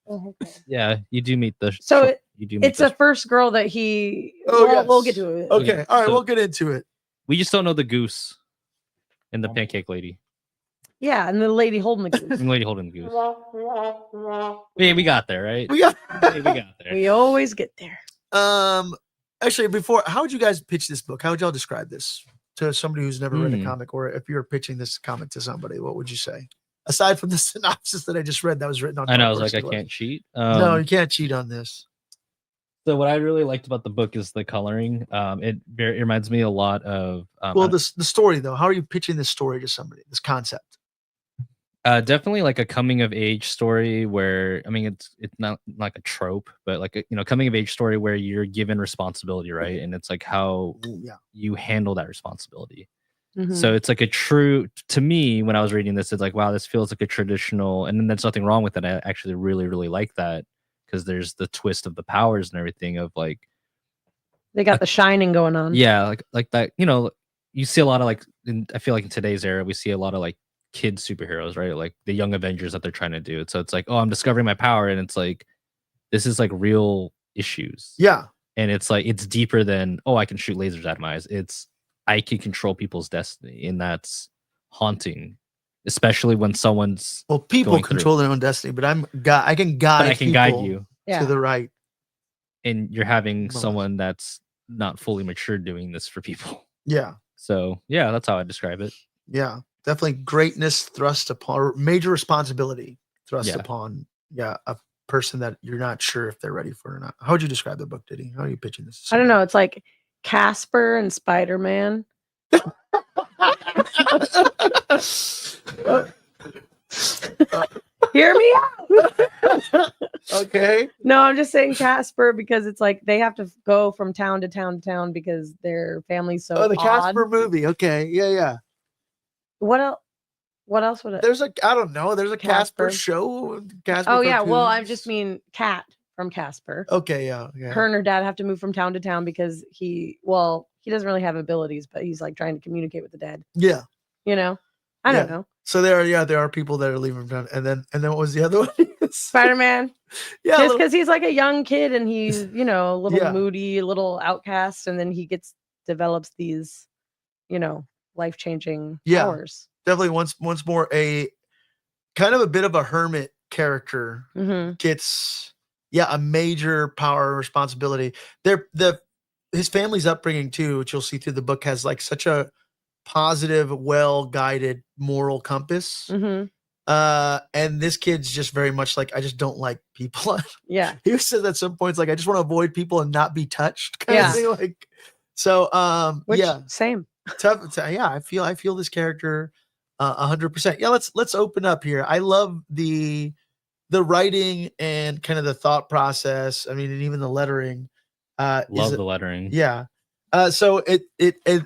okay. Yeah, you do meet the. So it's the first girl that he. We'll get to it. Okay, all right, we'll get into it. We just don't know the goose and the pancake lady. Yeah, and the lady holding the goose. And the lady holding the goose. Yeah, we got there, right? We got Yeah, we got there. We always get there. actually before, how would you guys pitch this book? How would y'all describe this to somebody who's never read a comic, or if you're pitching this comic to somebody, what would you say? Aside from the synopsis that I just read that was written on I know, I was Dark like, Horse I can't cheat. no, you can't cheat on this. So what I really liked about the book is the coloring. It reminds me a lot of Well, the story though, how are you pitching this story to somebody, this concept? definitely like a coming of age story where, I mean, it's not like a trope, but like a, coming of age story where you're given responsibility, right? And it's like how you handle that responsibility. Mhm. So it's like a true, to me, when I was reading this, it's like, wow, this feels like a traditional, and then there's nothing wrong with it. I actually really, really like that, because there's the twist of the powers and everything of like, They got the shining going on. yeah, like that, you see a lot of like, I feel like in today's era, we see a lot of like kid superheroes, right? Like the young Avengers that they're trying to do. So it's like, oh, I'm discovering my power. And it's like, this is like real issues. Yeah. And it's like, it's deeper than, oh, I can shoot lasers out of my eyes. It's, I can control people's destiny. And that's haunting, especially when someone's, Well, people going control through. their own destiny, but I can guide but I can guide people you. Yeah. to the right. And you're having Nice. someone that's not fully mature doing this for people. Yeah. So yeah, that's how I describe it. Yeah. Definitely greatness thrust upon, or major responsibility thrust Yeah. upon, a person that you're not sure if they're ready for or not. How would you describe the book, Diddy? How are you pitching this? I don't know. It's like Casper and Spider-Man. Hear me out. Okay. No, I'm just saying Casper because it's like they have to go from town to town to town because their family's so Oh, the odd. Casper movie. Okay. Yeah. What else? What else would it? There's I don't know. There's a Casper Casper. show. Casper Oh yeah. Well, I cartoons. just mean Cat from Casper. Okay. Yeah. Her and her dad have to move from town to town because he doesn't really have abilities, but he's like trying to communicate with the dead. Yeah. I don't know. So there are people that are leaving town, and then what was the other one? Spider-Man. Yeah. Just because he's like a young kid and he's, a little Yeah. moody, a little outcast, and then he develops these, life-changing Yeah. powers. Definitely once more a kind of a bit of a hermit character Mm-hmm. gets a major power and responsibility. His family's upbringing too, which you'll see through the book, has like such a positive, well-guided moral compass. Mm-hmm. And this kid's just very much like, I just don't like people. Yeah. He said at some points, like, I just want to avoid people and not be touched, kind Yeah. of thing. Like, so Which, yeah, same. tough. Yeah, I feel this character 100%. Yeah, let's open up here. I love the writing and kind of the thought process. I mean, and even the lettering. Love the lettering. Yeah. So it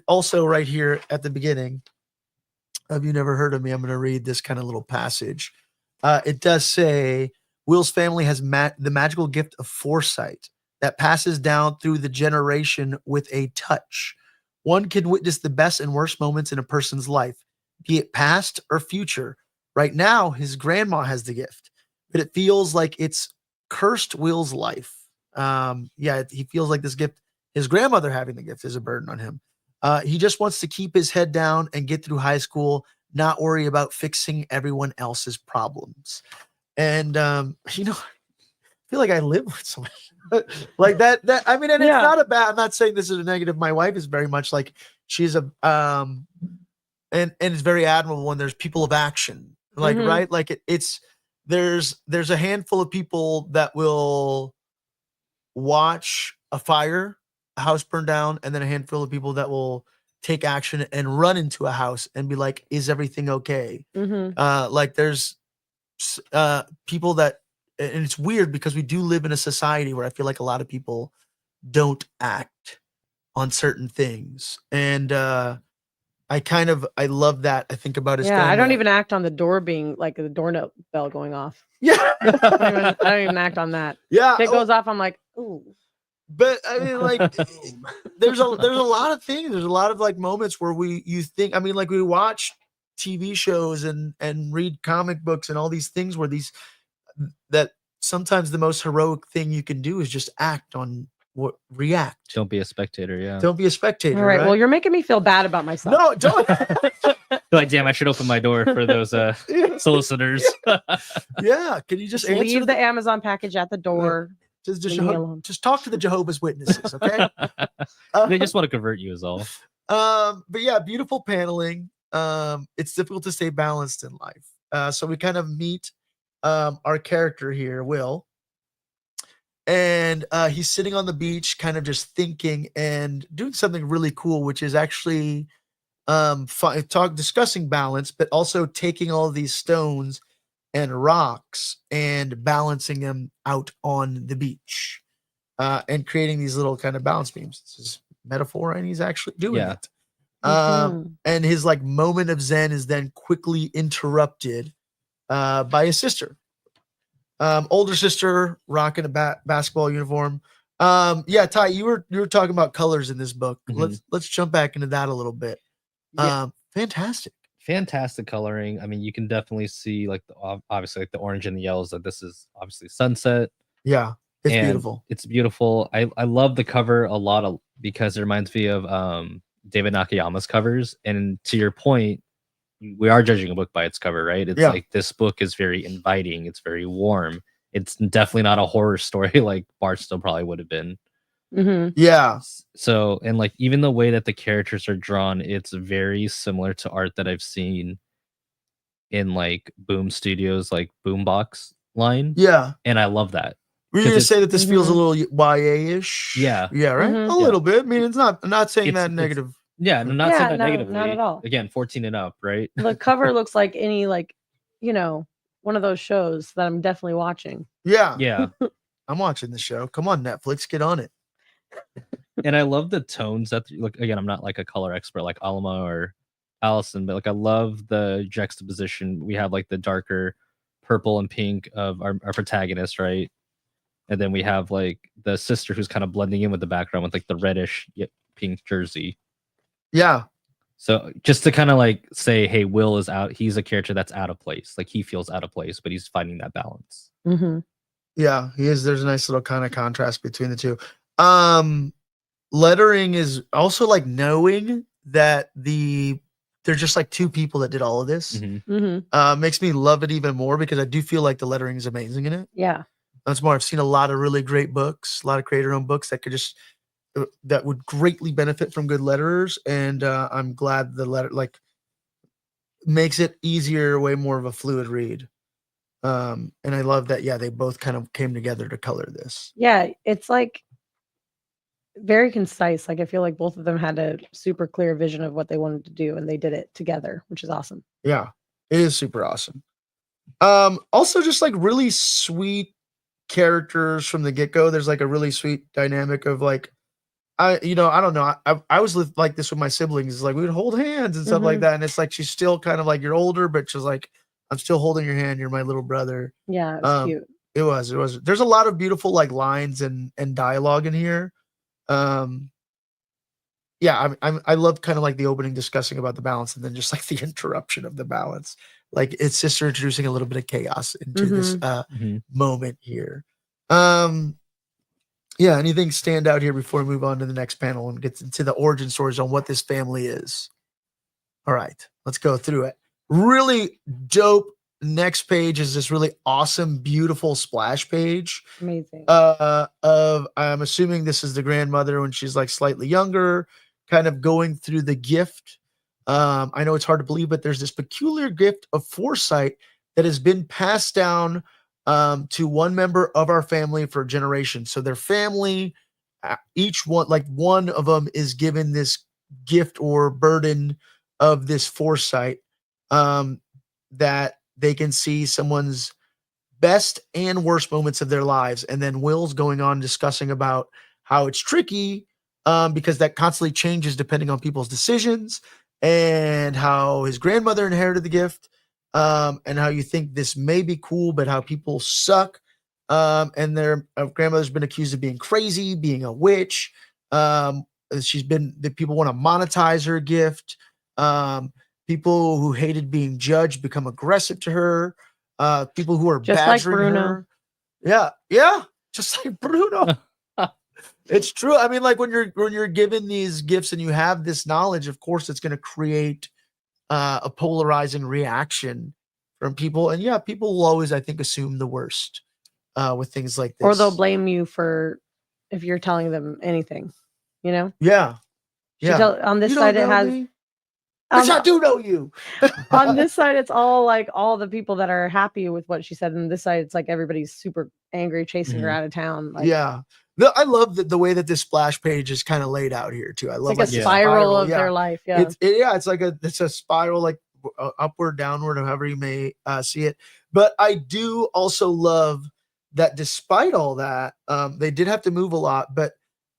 also right here at the beginning, have you never heard of me? I'm going to read this kind of little passage. It does say, Will's family has the magical gift of foresight that passes down through the generation with a touch. One can witness the best and worst moments in a person's life, be it past or future. Right now, his grandma has the gift, but it feels like it's cursed Will's life. He feels like this gift, his grandmother having the gift, is a burden on him. He just wants to keep his head down and get through high school, not worry about fixing everyone else's problems. And I feel like I live with someone like that. I mean, and it's not a bad. I'm not saying this is a negative. My wife is very much like she's a and it's very admirable when there's people of action, like right, like there's a handful of people that will watch a house burn down, and then a handful of people that will take action and run into a house and be like, is everything okay? Mm-hmm. Like there's people that, and it's weird because we do live in a society where I feel like a lot of people don't act on certain things. And I love that. I think about his family. I don't even act on the door being like the doorbell going off. Yeah. I don't even act on that. Yeah. If it goes off, I'm like, ooh. But I mean, like, there's a lot of things. There's a lot of like moments where you think, I mean, like we watch TV shows and read comic books and all these things where that sometimes the most heroic thing you can do is just act on react. Don't be a spectator. Yeah. Don't be a spectator. All right. Well, you're making me feel bad about myself. no, don't. Like, damn, I should open my door for those solicitors. Yeah, can you just answer leave the Amazon package at the door. just, leave me alone. just talk to the Jehovah's Witnesses, okay? They just want to convert you, is all. But yeah, beautiful paneling. It's difficult to stay balanced in life. So we kind of meet our character here, Will. And he's sitting on the beach, kind of just thinking and doing something really cool, which is actually discussing balance, but also taking all of these stones and rocks and balancing them out on the beach, and creating these little kind of balance beams. This is metaphor, and he's actually doing it. And his like moment of zen is then quickly interrupted by his sister. Older sister rocking a basketball uniform. Yeah, Ty, you were talking about colors in this book. Let's jump back into that a little bit. Fantastic Coloring. I mean, you can definitely see like obviously like the orange and the yellows, that this is obviously sunset. Yeah, it's and beautiful. It's beautiful. I love the cover a lot because it reminds me of David Nakayama's covers. And to your point, we are judging a book by its cover, right? It's like this book is very inviting. It's very warm. It's definitely not a horror story like Barstow probably would have been. Yeah. So, and like even the way that the characters are drawn, it's very similar to art that I've seen in like Boom Studios, like Boombox line. Yeah. And I love that. Were you gonna say that this feels a little YA-ish? Yeah. Yeah, right? A little bit. I mean, I'm not saying that negative. Yeah, I'm not saying that negatively. Not at all. Again, 14 and up, right? The cover looks like any one of those shows that I'm definitely watching. Yeah. Yeah. I'm watching the show. Come on, Netflix, get on it. And I love the tones that look. Again, I'm not like a color expert like Alma or Allison, but like I love the juxtaposition. We have like the darker purple and pink of our protagonist, right? And then we have like the sister who's kind of blending in with the background with like the reddish pink jersey. Yeah. So just to kind of like say, hey, Will is out. He's a character that's out of place. Like he feels out of place, but he's finding that balance. Yeah, he is. There's a nice little kind of contrast between the two. Lettering is also like knowing that they're just like two people that did all of this. Makes me love it even more because I do feel like the lettering is amazing in it. Yeah. That's more. I've seen a lot of really great books, a lot of creator-owned books that would greatly benefit from good letterers, and I'm glad the letter like makes it easier, way more of a fluid read. And I love that. Yeah, they both kind of came together to color this. Yeah, it's like very concise. Like I feel like both of them had a super clear vision of what they wanted to do, and they did it together, which is awesome. Yeah, it is super awesome. Also just like really sweet characters from the get-go. There's like a really sweet dynamic of like, I don't know. I was like this with my siblings. It's like we would hold hands and stuff like that. And it's like she's still kind of like you're older, but she's like, I'm still holding your hand. You're my little brother. Yeah, it was cute. It was. There's a lot of beautiful like lines and dialogue in here. Yeah, I love kind of like the opening discussing about the balance and then just like the interruption of the balance. Like it's sister introducing a little bit of chaos into this moment here. Yeah, anything stand out here before we move on to the next panel and get into the origin stories on what this family is? All right, let's go through it. Really dope. Next page is this really awesome, beautiful splash page. Amazing. I'm assuming this is the grandmother when she's like slightly younger, kind of going through the gift. I know it's hard to believe, but there's this peculiar gift of foresight that has been passed down to one member of our family for generations. So their family, each one, like one of them is given this gift or burden of this foresight that they can see someone's best and worst moments of their lives. And then Will's going on discussing about how it's tricky because that constantly changes depending on people's decisions, and how his grandmother inherited the gift, and how you think this may be cool, but how people suck. And their grandmother's been accused of being crazy, being a witch. The people want to monetize her gift. People who hated being judged become aggressive to her. People who are just badgering like Bruno. her. Yeah, just like Bruno. It's true. I mean, like when you're given these gifts and you have this knowledge, of course, it's going to create a polarizing reaction from people. And yeah, people will always, I think, assume the worst with things like this. Or they'll blame you for if you're telling them anything, you know? Yeah, She yeah. on this You side don't it know has me. Bitch, I do know you. on this side it's all like all the people that are happy with what she said, and this side it's like everybody's super angry chasing her Mhm. out of town. Like, Yeah. No, I love the way that this splash page is kind of laid out here too. I it's love like a the spiral of yeah. their life. Yeah. It's like it's a spiral, like upward, downward, or however you may see it. But I do also love that despite all that, they did have to move a lot, but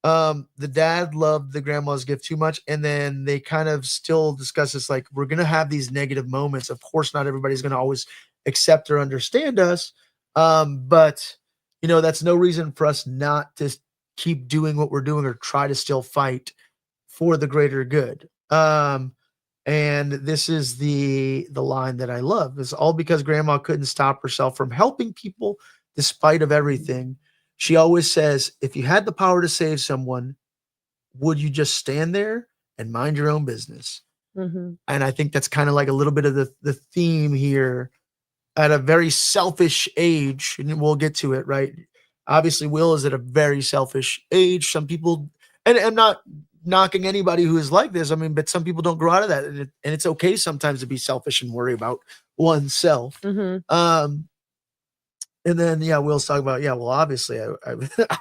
the dad loved the grandma's gift too much, and then they kind of still discuss this like we're gonna have these negative moments. Of course, not everybody's gonna always accept or understand us, but you know that's no reason for us not to keep doing what we're doing or try to still fight for the greater good. And this is the line that I love. It's all because grandma couldn't stop herself from helping people despite of everything. She always says, if you had the power to save someone, would you just stand there and mind your own business? Mm-hmm. And I think that's kind of like a little bit of the theme here at a very selfish age, and we'll get to it, right? Obviously, Will is at a very selfish age. Some people, and I'm not knocking anybody who is like this. I mean, but some people don't grow out of that, and it's okay sometimes to be selfish and worry about oneself. Mm-hmm. And then yeah, Will's talking about well, obviously I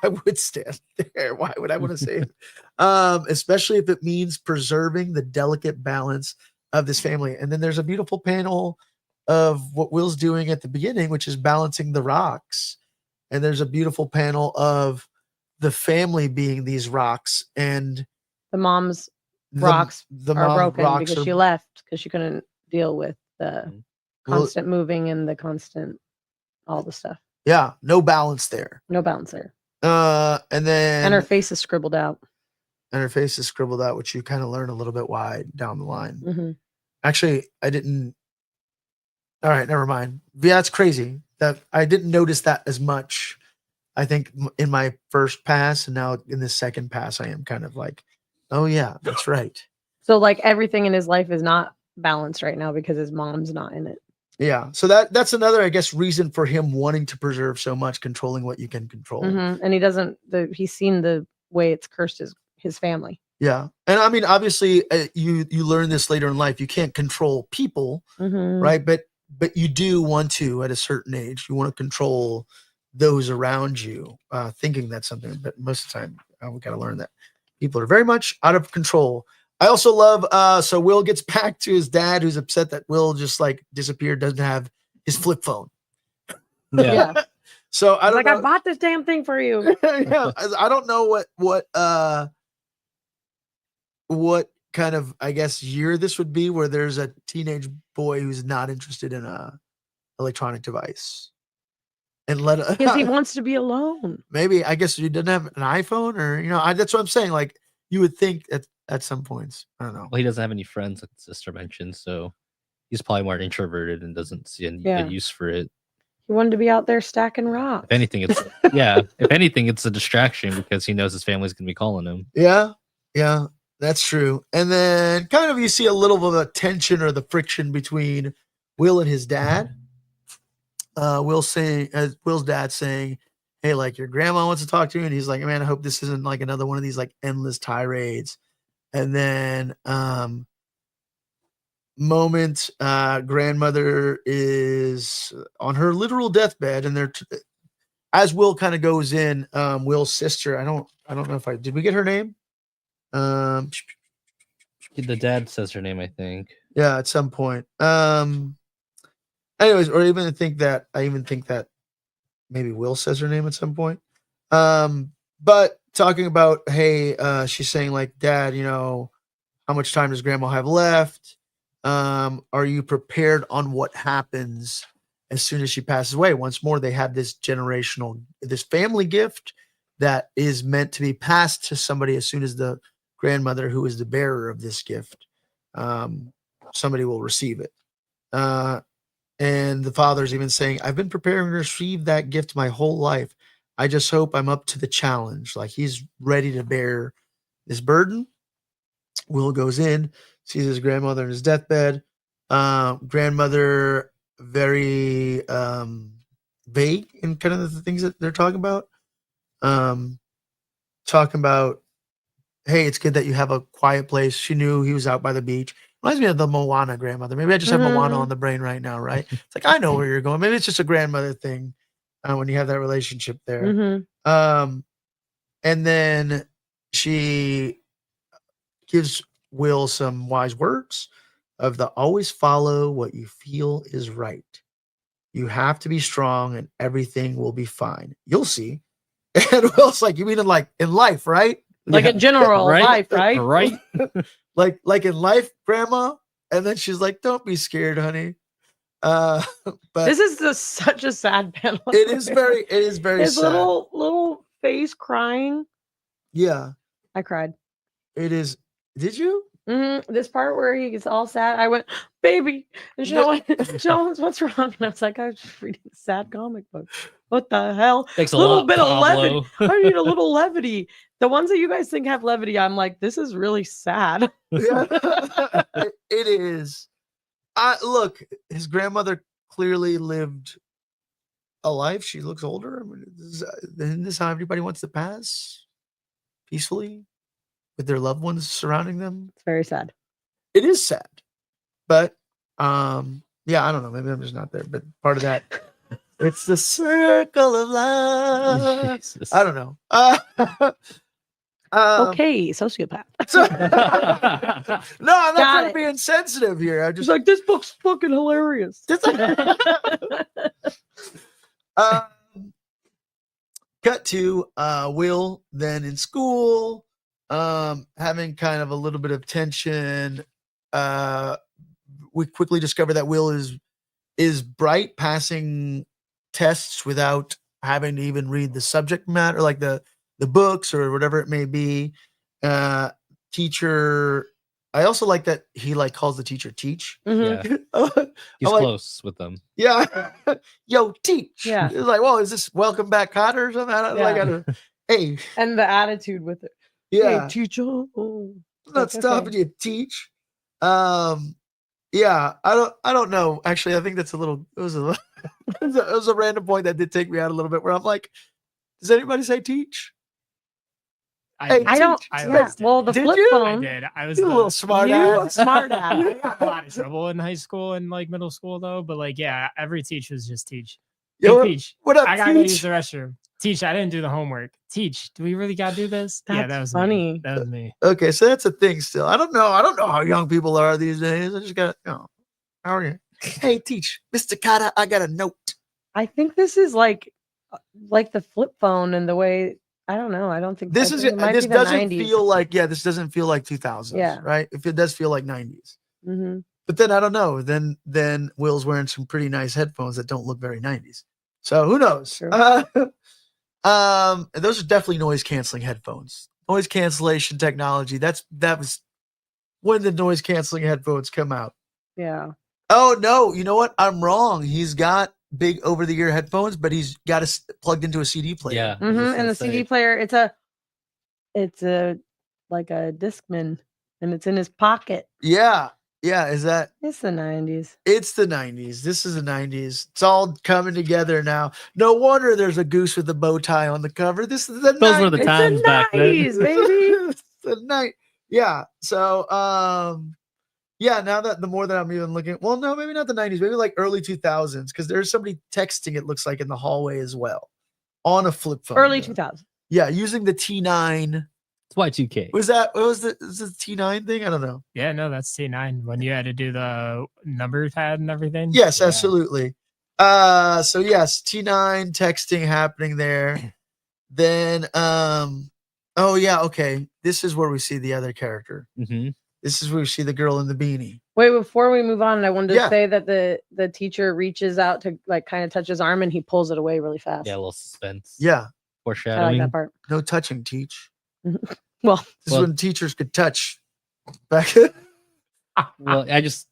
I would stand there. Why would I want to say it? Especially if it means preserving the delicate balance of this family. And then there's a beautiful panel of what Will's doing at the beginning, which is balancing the rocks. And there's a beautiful panel of the family being these rocks, and The mom's the rocks the are mom broken rocks because are she left because she couldn't deal with the Well- constant moving and the constant all the stuff. yeah, no balance there. No balance there. And then And her face is scribbled out. and her face is scribbled out, which you kind of learn a little bit why down the line. Mm-hmm. Actually, I didn't. All right, never mind. Yeah, it's crazy that I didn't notice that as much. I think in my first pass, and now in the second pass, I am kind of like, oh yeah, that's right. So like everything in his life is not balanced right now because his mom's not in it. Yeah, so that's another, I guess, reason for him wanting to preserve so much, controlling what you can control. Mm-hmm. And he doesn't. He's seen the way it's cursed his family. Yeah, and I mean, obviously, you learn this later in life. You can't control people, Mm-hmm. right? But you do want to at a certain age. You want to control those around you, thinking that's something. But most of the time, we got to learn that people are very much out of control. I also love. So Will gets back to his dad, who's upset that Will just like disappeared, doesn't have his flip phone. Yeah. So I don't Like, know. I bought this damn thing for you. Yeah, I don't know what kind of, I guess, year this would be where there's a teenage boy who's not interested in a electronic device and Because he wants to be alone. maybe, I guess, he doesn't have an iPhone, or that's what I'm saying. Like you would think at some points, I don't know. Well, he doesn't have any friends, like the sister mentioned, so he's probably more introverted and doesn't see any Yeah. use for it. He wanted to be out there stacking rocks. If anything, it's if anything, it's a distraction because he knows his family's gonna be calling him. Yeah, that's true. And then kind of you see a little bit of a tension or the friction between Will and his dad. Will's dad saying, hey, like your grandma wants to talk to you. And he's like, man, I hope this isn't like another one of these like endless tirades. And then grandmother is on her literal deathbed, and they're as Will kind of goes in, Will's sister, I don't know if did we get her name? The dad says her name, I think. Yeah, at some point. Anyways, or I even think that maybe Will says her name at some point. But talking about, hey, she's saying like, Dad, how much time does grandma have left? Are you prepared on what happens as soon as she passes away? Once more, they have this family gift that is meant to be passed to somebody as soon as the grandmother, who is the bearer of this gift, somebody will receive it. And the father's even saying, I've been preparing to receive that gift my whole life. I just hope I'm up to the challenge. Like he's ready to bear this burden. Will goes in, sees his grandmother in his deathbed. Grandmother very vague in kind of the things that they're talking about. Talking about, hey, it's good that you have a quiet place. She knew he was out by the beach. Reminds me of the Moana grandmother. Maybe I just have Moana on the brain right now, right? It's like I know where you're going. Maybe it's just a grandmother thing when you have that relationship there. Mhm. And then she gives Will some wise words of the always follow what you feel is right. You have to be strong and everything will be fine. You'll see. And Will's like, you mean in life, right? Like in general Right? life, right? Right? like in life, grandma. And then she's like, don't be scared, honey. But This is just such a sad panel. it is very His sad. little face crying. Yeah, I cried. it is. Did you? This part where he gets all sad, I went, baby. And Sean went, what's wrong? And I was like, I was just reading a sad comic book. What the hell? Thanks a Little lot, bit of Pablo. levity. I need a little levity. The ones that you guys think have levity, I'm like, this is really sad. Yeah, it is. Look, his grandmother clearly lived a life. She looks older. I mean, isn't this how everybody wants to pass peacefully with their loved ones surrounding them? It's very sad. It is sad, but yeah, I don't know. Maybe I'm just not there. But part of that, it's the circle of life. Jesus. I don't know. Okay, sociopath. No, I'm not Got trying to it. be insensitive here. I He's just like, this book's fucking hilarious. cut to Will then in school, having kind of a little bit of tension. We quickly discover that Will is bright, passing tests without having to even read the subject matter, like the books or whatever it may be. Teacher, I also like that he calls the teacher Teach. Mhm. Yeah. He's like- close with them. Yeah. Yo, Teach. Yeah. It's like, whoa, is this Welcome Back Cotter or something? I don't hey, And the attitude with it. yeah. Hey, teacher. Oh. I'm not Okay. stopping you, Teach. Yeah, I don't know. Actually, I think that's it was a random point that did take me out a little bit where I'm like, does anybody say Teach? Hey, I don't. I Yeah. always did. Well, the Did flip you? I phone. did. I was You a the- little smart You ass. smart I ass. got a lot of trouble in high school and middle school though. But yeah, every teach was just teach. Yo, Hey, Teach. what up, I gotta use Teach? the restroom. Teach. I didn't do the homework. Teach. Do we really gotta do this? Yeah, that That's was funny. Me. That was me. Okay, so that's a thing still. I don't know how young people are these days. I just got how are you? Hey, Teach. Mr. Cotter, I got a note. I think this is like the flip phone and the way. I don't know. I don't think This I is think it might this be the doesn't 90s. feel like this doesn't feel like 2000s. Yeah. Right. If it does feel like 90s. Mhm. But then I don't know. Then Will's wearing some pretty nice headphones that don't look very 90s. So who knows? True. Those are definitely noise canceling headphones. Noise cancellation technology. That was when the noise canceling headphones come out. Yeah. Oh no, you know what? I'm wrong. He's got big over the ear headphones, but he's got it plugged into a CD player. Yeah. I was just And gonna the CD say. player, it's a like a Discman, and it's in his pocket. Yeah. Yeah. Is that It's the 90s. it's the 90s. This is the 90s. It's all coming together now. No wonder there's a goose with a bow tie on the cover. This is the Those 90s. were the It's times the back then. 90s, baby. It's the night. Yeah. So yeah, now that the more that I'm even looking, well, no, maybe not the 90s, maybe like early 2000s, because there's somebody texting, it looks like, in the hallway as well on a flip phone. Early though. 2000s. Yeah, using the T9. It's Y2K. Was the T9 thing? I don't know. Yeah, no, that's T9 when you had to do the number pad and everything. Yes, Yeah. absolutely. So yes, T9 texting happening there. Then oh yeah, okay. This is where we see the other character. Mm-hmm. This is where we see the girl in the beanie. Wait, before we move on, I wanted to Yeah. say that the teacher reaches out to kind of touch his arm, and he pulls it away really fast. Yeah, a little suspense. Yeah, I like Foreshadowing. that part. no touching, Teach. Well, This is Well- when teachers could touch. Back. Well, I just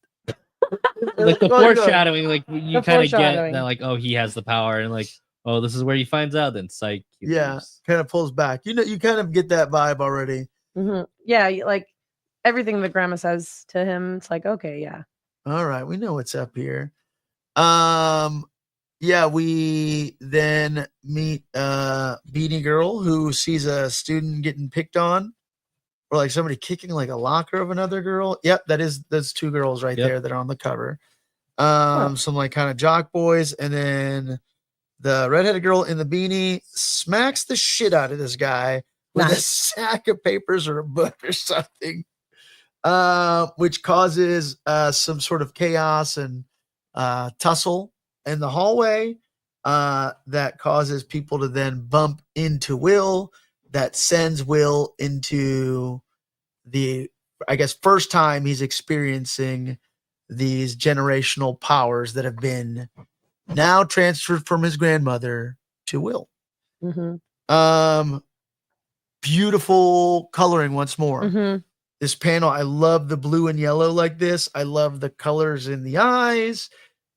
like the Go ahead. foreshadowing, like you The kind of get foreshadowing. that, like, oh, he has the power, and like, oh, this is where he finds out. Then psych. He Yeah, leaves. kind of pulls back. You kind of get that vibe already. Yeah, like everything that grandma says to him, it's like, okay, yeah. All right, we know what's up here. Yeah, we then meet Beanie Girl who sees a student getting picked on, or like somebody kicking like a locker of another girl. Yep, that's two girls right Yep. there that are on the cover. Some like kind of jock boys, and then the redheaded girl in the beanie smacks the shit out of this guy with a Nice. sack of papers or a book or something, which causes some sort of chaos and tussle in the hallway that causes people to then bump into Will. That sends Will into the, I guess, first time he's experiencing these generational powers that have been now transferred from his grandmother to Will. Beautiful coloring once more. This panel, I love the blue and yellow like this. I love the colors in the eyes,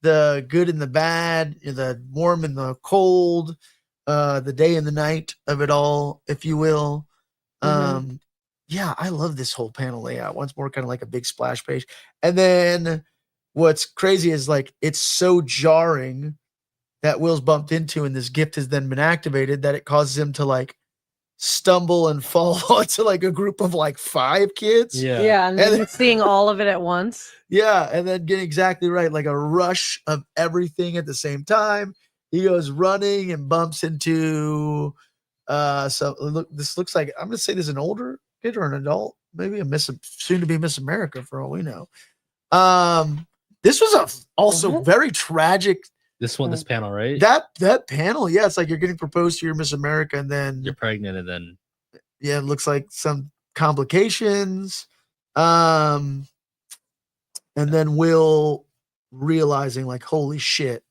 the good and the bad, the warm and the cold, the day and the night of it all, if you will. Yeah, I love this whole panel layout. Once more, kind of like a big splash page. And then what's crazy is like it's so jarring that Will's bumped into and this gift has then been activated that it causes him to like stumble and fall into like a group of like 5 kids. Yeah, and then seeing all of it at once. Yeah, and then getting exactly right, like a rush of everything at the same time. He goes running and bumps into this looks like, I'm gonna say this is an older kid or an adult, maybe a soon to be Miss America for all we know. This was also very tragic. This panel, right? That panel, yeah, it's like you're getting proposed to your Miss America, and then you're pregnant, and then it looks like some complications. And then Will realizing like, holy shit,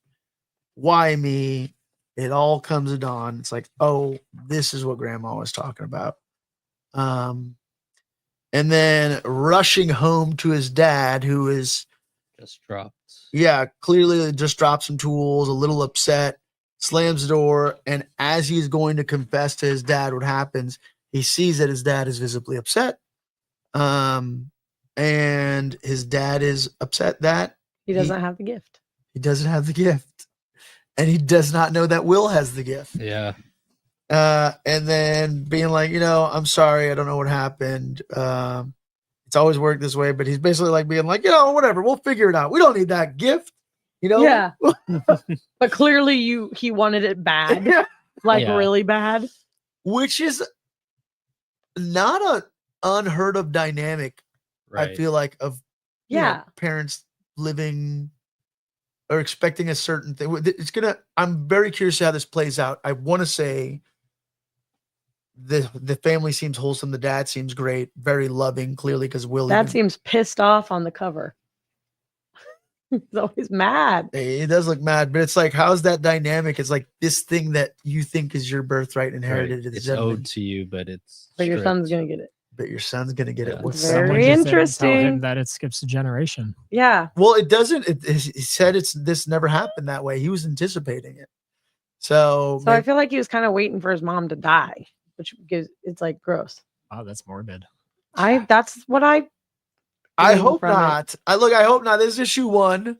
why me? It all comes to dawn. It's like, oh, this is what Grandma was talking about. And then rushing home to his dad, who is just dropped. Yeah, clearly just dropped some tools, a little upset, slams the door, and as he's going to confess to his dad what happens, he sees that his dad is visibly upset. And his dad is upset that he doesn't have the gift. He doesn't have the gift. And he does not know that Will has the gift. Yeah. And then being like, I'm sorry, I don't know what happened. It's always worked this way, but he's basically like being like, whatever, we'll figure it out. We don't need that gift, Yeah. But clearly he wanted it bad, really bad. Which is not an unheard of dynamic, right. I feel like, of parents living or expecting a certain thing. I'm very curious how this plays out. I want to say the family seems wholesome. The dad seems great, very loving, clearly, because Will. Dad seems pissed off on the cover. He's always mad. He does look mad, but it's like, how's that dynamic? It's like this thing that you think is your birthright inherited. Right. It's owed to you, but your son's gonna get it. But your son's gonna get it. It's very interesting. Tell him that it skips a generation. Yeah. Well, it doesn't. He said this never happened that way. He was anticipating it. So I feel like he was kind of waiting for his mom to die, which gives it's like gross. Oh, that's morbid. That's what I hope not. I hope not. This is issue 1.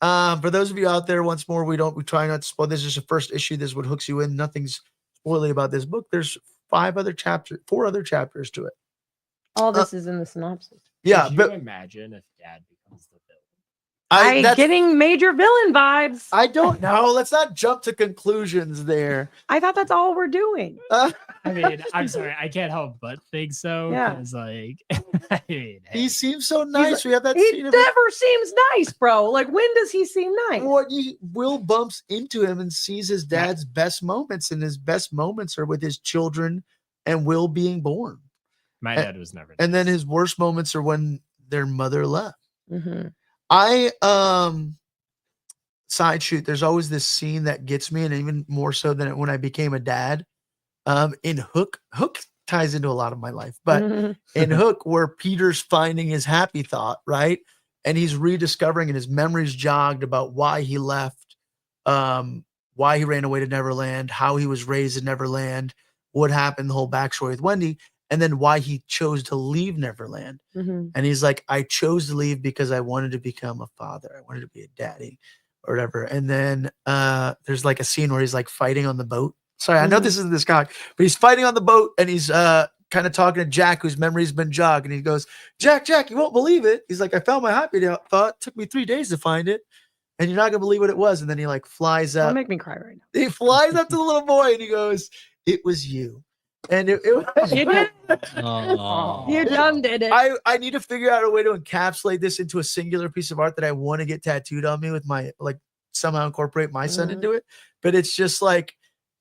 For those of you out there, once more, we try not to spoil. This is the first issue. This is what hooks you in. Nothing's spoiling about this book. There's 4 other chapters to it. All this is in the synopsis. Yeah, Could but you imagine if Dad becomes the villain? I'm getting major villain vibes. I don't know. Let's not jump to conclusions there. I thought that's all we're doing. I mean, I'm sorry, I can't help but think so. Yeah. Like, he seems so nice. We have that he scene. Never seems nice, bro. Like, when does he seem nice? Will bumps into him and sees his dad's best moments, and his best moments are with his children and Will being born. My dad was never. And then his worst moments are when their mother left. Mm-hmm. Side shoot, there's always this scene that gets me, and even more so than when I became a dad. In Hook ties into a lot of my life, but in Hook, where Peter's finding his happy thought, right? And he's rediscovering and his memories jogged about why he left why he ran away to Neverland, how he was raised in Neverland, what happened, the whole backstory with Wendy, and then why he chose to leave Neverland. Mhm. And he's like, I chose to leave because I wanted to become a father. I wanted to be a daddy or whatever. And then there's like a scene where he's like fighting on the boat. Sorry, I know this isn't this cock, but he's fighting on the boat and he's kind of talking to Jack, whose memory's been jogged. And he goes, Jack, you won't believe it. He's like, I found my happy thought. It took me 3 days to find it. And you're not going to believe what it was. And then he like flies Don't up. make me cry right now. He flies up to the little boy and he goes, it was you. And it was You did. Oh, You done did it. I need to figure out a way to encapsulate this into a singular piece of art that I want to get tattooed on me with my, like, somehow incorporate my son into it. But it's just like,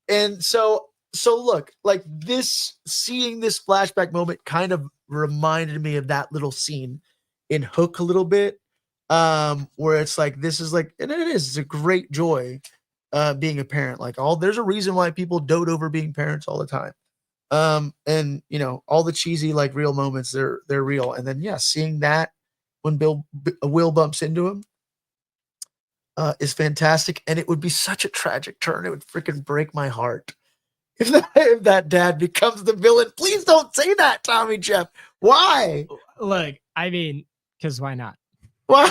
and so look, like this, seeing this flashback moment kind of reminded me of that little scene in Hook a little bit, where it's like, this is like, and it's a great joy being a parent. Like, there's a reason why people dote over being parents all the time. And you know, all the cheesy, like, real moments, they're real. And then, yeah, seeing that when Will bumps into him is fantastic. And it would be such a tragic turn. It would freaking break my heart if that dad becomes the villain. Please don't say that, Tommy Jeff. Why? Look, I mean, because why not? Why?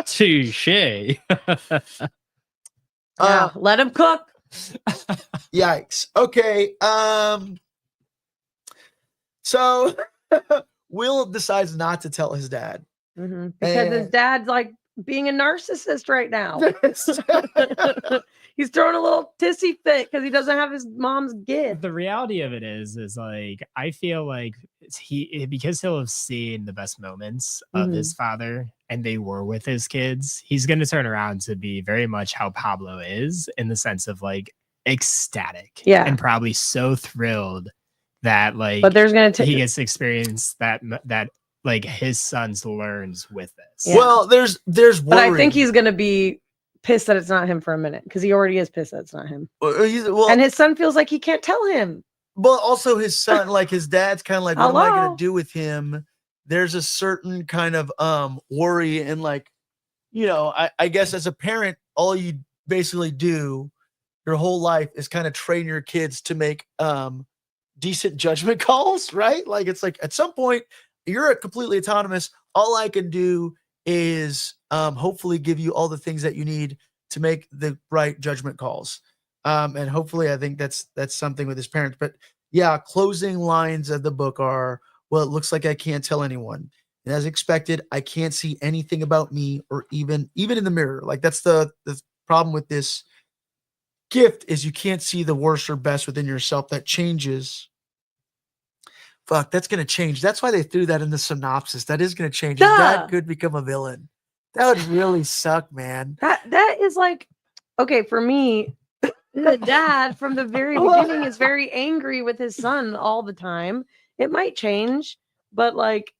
touche. Yeah, let him cook. Yikes. Okay. So Will decides not to tell his dad. Because his dad's like being a narcissist right now. He's throwing a little tissy fit because he doesn't have his mom's gift. The reality of it is like, I feel like because he'll have seen the best moments of his father and they were with his kids, he's going to turn around to be very much how Pablo is, in the sense of like ecstatic, and probably so thrilled that like, but there's going to he gets to experience that like his sons learns with this. Yeah. Well, there's but I think worry. he's going to be pissed that it's not him for a minute, because he already is pissed that it's not him. Well, And his son feels like he can't tell him. But also his son, like his dad's kind of like, what am I Hello? going to do with him? There's a certain kind of worry, and like, you know, I guess as a parent, all you basically do your whole life is kind of train your kids to make decent judgment calls, right? Like, it's like at some point you're completely autonomous. All I can do is hopefully give you all the things that you need to make the right judgment calls. And hopefully I think that's something with his parents. But yeah, closing lines of the book are, well, it looks like I can't tell anyone. And as expected, I can't see anything about me, or even in the mirror. Like, that's the problem with this gift, is you can't see the worst or best within yourself. That changes. Fuck, that's going to change. That's why they threw that in the synopsis. That is going to change. His dad could become a villain. That would really suck, man. That is like, okay, for me, the dad from the very beginning is very angry with his son all the time. It might change, but like,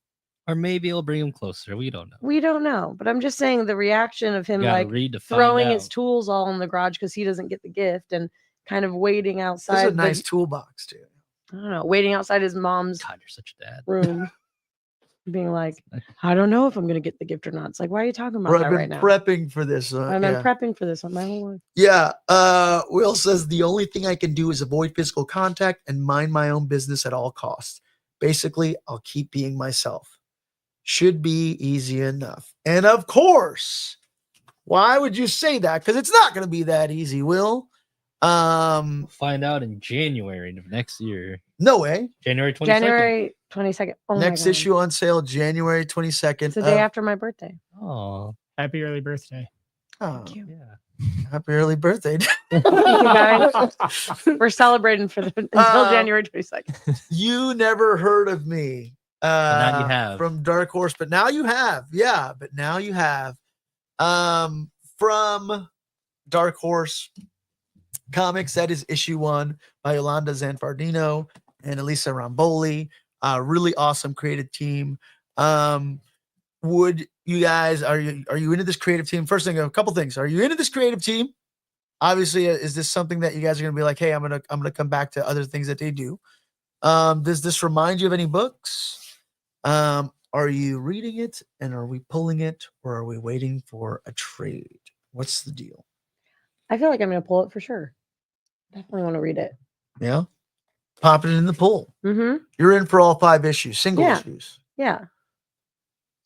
Or maybe it'll bring him closer. We don't know. we don't know. But I'm just saying the reaction of him You gotta like read to find throwing his out. tools all in the garage because he doesn't get the gift, and kind of waiting This outside. is a nice toolbox, too. I don't know, waiting outside his mom's God, you're such a dad. room, being like, I don't know if I'm gonna get the gift or not. It's like, why are you talking about Or that I've been right now? prepping for this. I've been prepping for this on my whole life. Yeah. Will says the only thing I can do is avoid physical contact and mind my own business at all costs. Basically, I'll keep being myself. Should be easy enough. And of course, why would you say that? Because it's not going to be that easy, Will. We'll find out in January of next year. No way. January 22nd. January 22nd. Oh my Next God. issue on sale, January 22nd. It's the day after my birthday. Oh, Happy early birthday. Thank you. yeah. Happy early birthday. Thank you guys. We're celebrating until January 22nd. You never heard of me. But now you have. From Dark Horse, but now you have. Yeah, but now you have. From Dark Horse Comics, that is issue 1 by Iolanda Zanfrandino and Elisa Romboli. Really awesome creative team. Would you guys, are you into this creative team? First thing, a couple things. Are you into this creative team? Obviously, is this something that you guys are gonna be like, hey, I'm gonna come back to other things that they do? Does this remind you of any books? Are you reading it, and are we pulling it, or are we waiting for a trade? What's the deal? I feel like I'm gonna pull it for sure. Definitely want to read it. Yeah. Pop it in the pool. Mm-hmm. You're in for all 5 issues, single Yeah. issues. Yeah.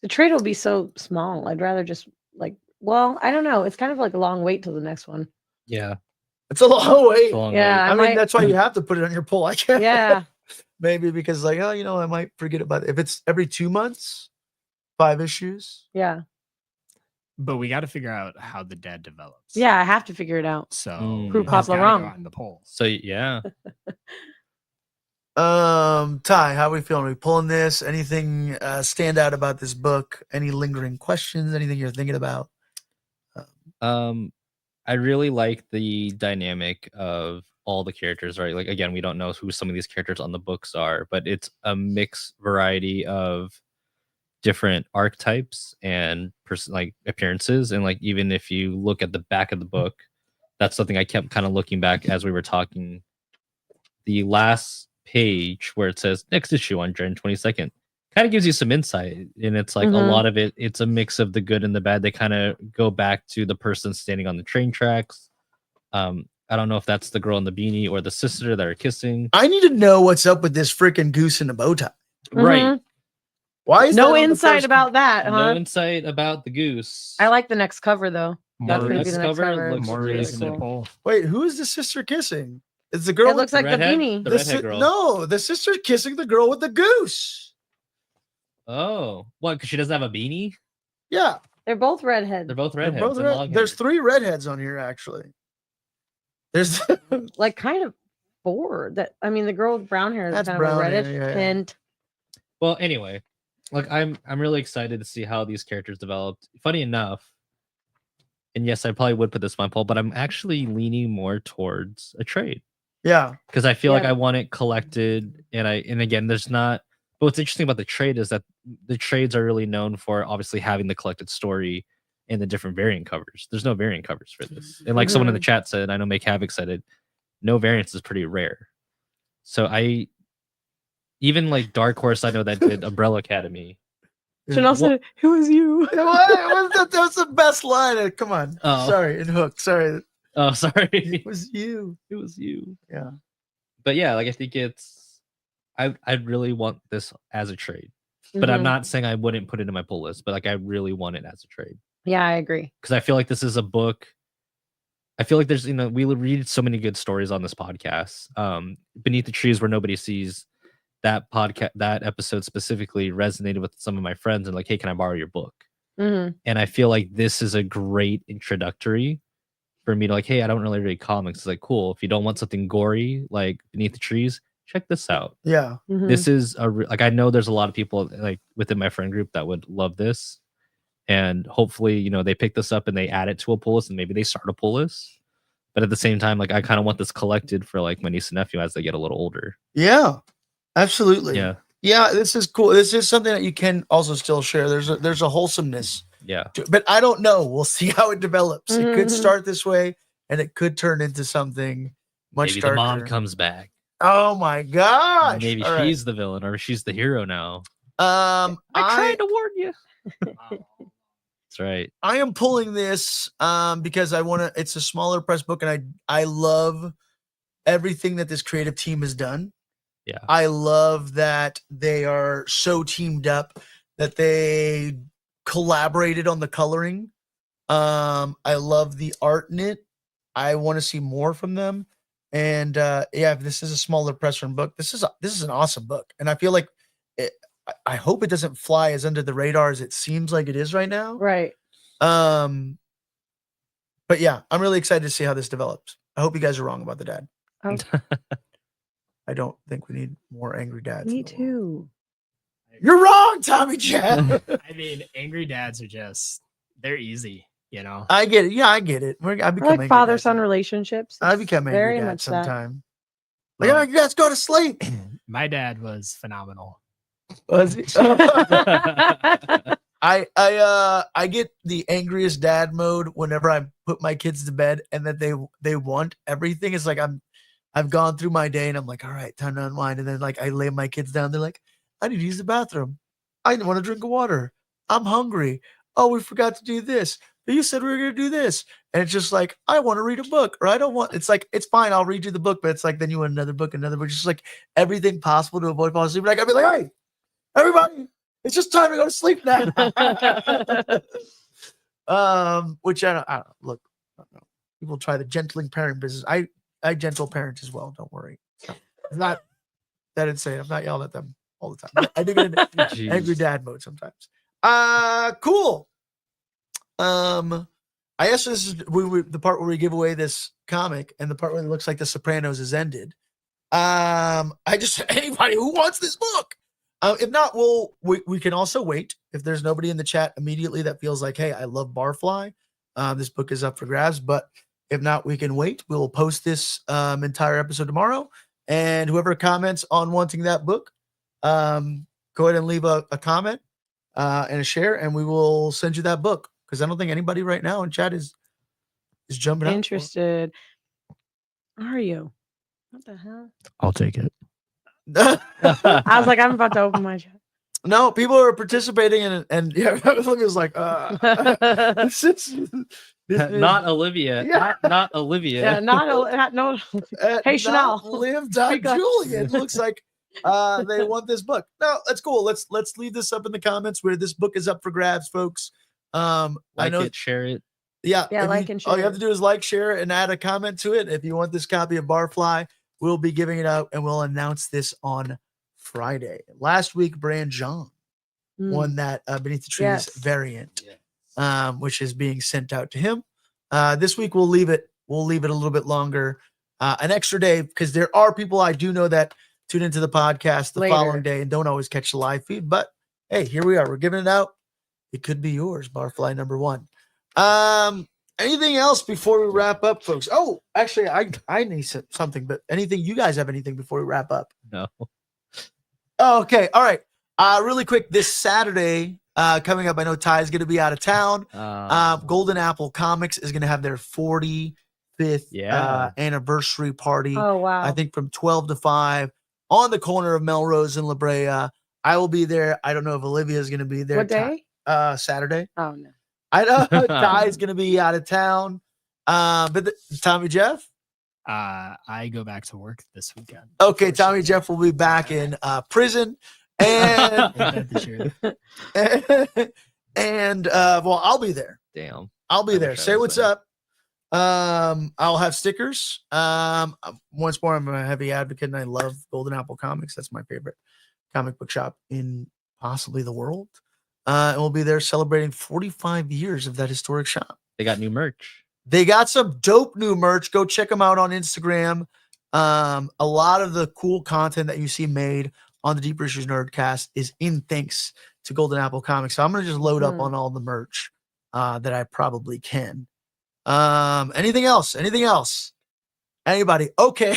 The trade will be so small. I'd rather just like. Well, I don't know. It's kind of like a long wait till the next one. Yeah. It's a long wait. It's a long Yeah, wait. I mean, might- that's why you have to put it on your poll. I can't. Yeah. Maybe because like, oh, you know, I might forget about it. If it's every 2 months, 5 issues. Yeah. But we got to figure out how the dead develops. Yeah. I have to figure it out. So Who it's Papa gotta Rom? go on the poll. So yeah. Ty, how are we feeling? Are we pulling this? Anything stand out about this book? Any lingering questions? Anything you're thinking about? I really like the dynamic of all the characters, right? Like again, we don't know who some of these characters on the books are, but it's a mixed variety of different archetypes and like appearances. And like even if you look at the back of the book, that's something I kept kind of looking back as we were talking. The last page where it says next issue on January 22nd kind of gives you some insight, and it's like a Mhm. lot of it's a mix of the good and the bad. They kind of go back to the person standing on the train tracks. I don't know if that's the girl in the beanie or the sister that are kissing. I need to know what's up with this freaking goose in a bow tie. Right. Mhm. Why is that No on the insight first- about that, No huh? insight about the goose. I like the next cover though. That's More, gonna be Next the next cover cover. looks more really reason to cool. poll. Wait, who is the sister kissing? It's the girl. It looks like the redhead? beanie. The the redhead girl. No, the sister's kissing the girl with the goose. Oh, what? Because she doesn't have a beanie? They're both redheads. They're both They're redheads. both and red- long There's hair. 3 redheads on here actually. There's Like kind of 4. That I mean, the girl with brown hair is That's kind brown of a hair, reddish yeah, yeah. hint. Well, anyway, like I'm really excited to see how these characters developed. Funny enough, and yes, I probably would put this on my poll, but I'm actually leaning more towards a trade yeah. because I feel like Yeah. I want it collected, and again, there's not. But what's interesting about the trade is that the trades are really known for obviously having the collected story and the different variant covers. There's no variant covers for this, and like someone in the chat said, I know Make Havoc said it. No variants is pretty rare. So I even like Dark Horse, I know that did Umbrella Academy. Chanel said, "Who was you?" That was the best line. Come on. Oh. Sorry, and Hook. Sorry. Oh, sorry. It was you. It was you. Yeah. But yeah, like I think I really want this as a trade. But I'm Mhm. not saying I wouldn't put it in my pull list, but like I really want it as a trade. Yeah, I agree. Because I feel like this is a book. I feel like there's, we read so many good stories on this podcast. Beneath the Trees Where Nobody Sees, that podcast, that episode specifically resonated with some of my friends and like, hey, can I borrow your book? hmm And I feel like this is a great introductory for me to like, hey, I don't really read comics. It's like, cool. If you don't want something gory like Beneath the Trees, check this out. Yeah. This is like, I know there's a lot of people like within my friend group that would love this. And hopefully, they pick this up and they add it to a pull list and maybe they start a pull list. But at the same time, like I kind of want this collected for like my niece and nephew as they get a little older. Yeah. Absolutely. Yeah. Yeah, this is cool. This is something that you can also still share. There's a wholesomeness Yeah. but I don't know. We'll see how it develops. It could Mhm. start this way, and it could turn into something much Maybe darker. the mom comes back. Oh my gosh! Maybe All right. she's the villain or she's the hero now. I to warn you. That's right. I am pulling this because I want to. It's a smaller press book, and I love everything that this creative team has done. Yeah. I love that they are so teamed up that they collaborated on the coloring. I love the art in it. I want to see more from them. And yeah, if this is a smaller press run book, this is an awesome book. And I feel like I hope it doesn't fly as under the radar as it seems like it is right now. Right. But yeah, I'm really excited to see how this develops. I hope you guys are wrong about the dad. Oh, I don't think we need more angry dads. me in the world. too. You're wrong, Tommy Chat. I mean, angry dads are they're easy, I get it. Yeah, I get it. I I become like angry father-son dad. relationships. I It's become very angry dad much that. sometime. Like, oh, let's go to sleep. My dad was phenomenal. Was he? I get the angriest dad mode whenever I put my kids to bed and that they want everything. It's like I've gone through my day and I'm like, all right, time to unwind. And then like I lay my kids down. They're like, I need to use the bathroom. I want to drink water. I'm hungry. Oh, we forgot to do this. you said we were going to do this. And it's just like, I want to read a book, or I don't want, it's like, it's fine. I'll read you the book. But it's like, then you want another book. Just like everything possible to avoid falling asleep. Like, I'd be like, hey, everybody, it's just time to go to sleep now. Which I don't know. Look, I don't know. People try the gentling parenting business. I gentle parent as well. Don't worry. So, it's not that insane. I'm not yelling at them all the time. I do get into angry dad mode sometimes. Cool. I guess this is the part where we give away this comic, and the part where it looks like The Sopranos has ended. Anybody who wants this book. If not, we can also wait. If there's nobody in the chat immediately that feels like, hey, I love Barfly, this book is up for grabs. But if not, we can wait. We will post this entire episode tomorrow, and whoever comments on wanting that book, go ahead and leave a comment and a share, and we will send you that book. Because I don't think anybody right now in chat is jumping out. Interested. Are you? What the hell? I'll take it. I was like, I'm about to open my chat. No, people are participating and yeah, it was like, this is not Olivia. Yeah. Not Olivia. Yeah, no. Hey, Chanel. Live Julie. It looks like they want this book. No, that's cool. Let's leave this up in the comments where this book is up for grabs, folks. I know it, share it. Yeah, like and share. All you have to do is like, share, and add a comment to it. If you want this copy of Barfly, we'll be giving it out, and we'll announce this on Friday. Last week, Brand John won that Beneath the Trees variant, which is being sent out to him. This week we'll leave it a little bit longer, an extra day, because there are people I do know that tune into the podcast the following day and don't always catch the live feed. But hey, here we are. We're giving it out. It could be yours, Barfly number 1. Anything else before we wrap up, folks? Oh, actually, I need something, but you guys have anything before we wrap up? No. Oh, okay. All right. Really quick, this Saturday, coming up, I know Ty is going to be out of town. Golden Apple Comics is going to have their 45th anniversary party. Oh, wow. I think from 12 to 5 on the corner of Melrose and La Brea. I will be there. I don't know if Olivia is going to be there. What day? Saturday. Oh, no. I know Ty is going to be out of town. But Tommy Jeff? I go back to work this weekend. Okay, Tommy Jeff will be back in prison. And well, I'll be there. Damn. I'll be there. Say what's up. I'll have stickers. Once more, I'm a heavy advocate, and I love Golden Apple Comics. That's my favorite comic book shop in possibly the world. And we'll be there celebrating 45 years of that historic shop. They got new merch. They got some dope new merch. Go check them out on Instagram. A lot of the cool content that you see made on the Deeper Issues Nerdcast is in thanks to Golden Apple Comics. So I'm going to just load up on all the merch that I probably can. Anything else? Anybody? Okay.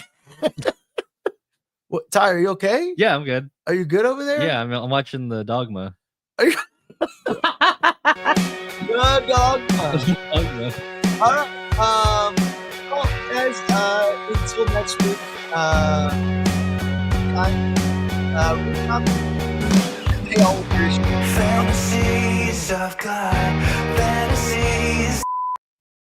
What, Ty, are you okay? Yeah, I'm good. Are you good over there? Yeah, I'm watching the Dogma. Are you good, dog? Dogma. All right. Well, guys, until next week. Fantasies of God, fantasies.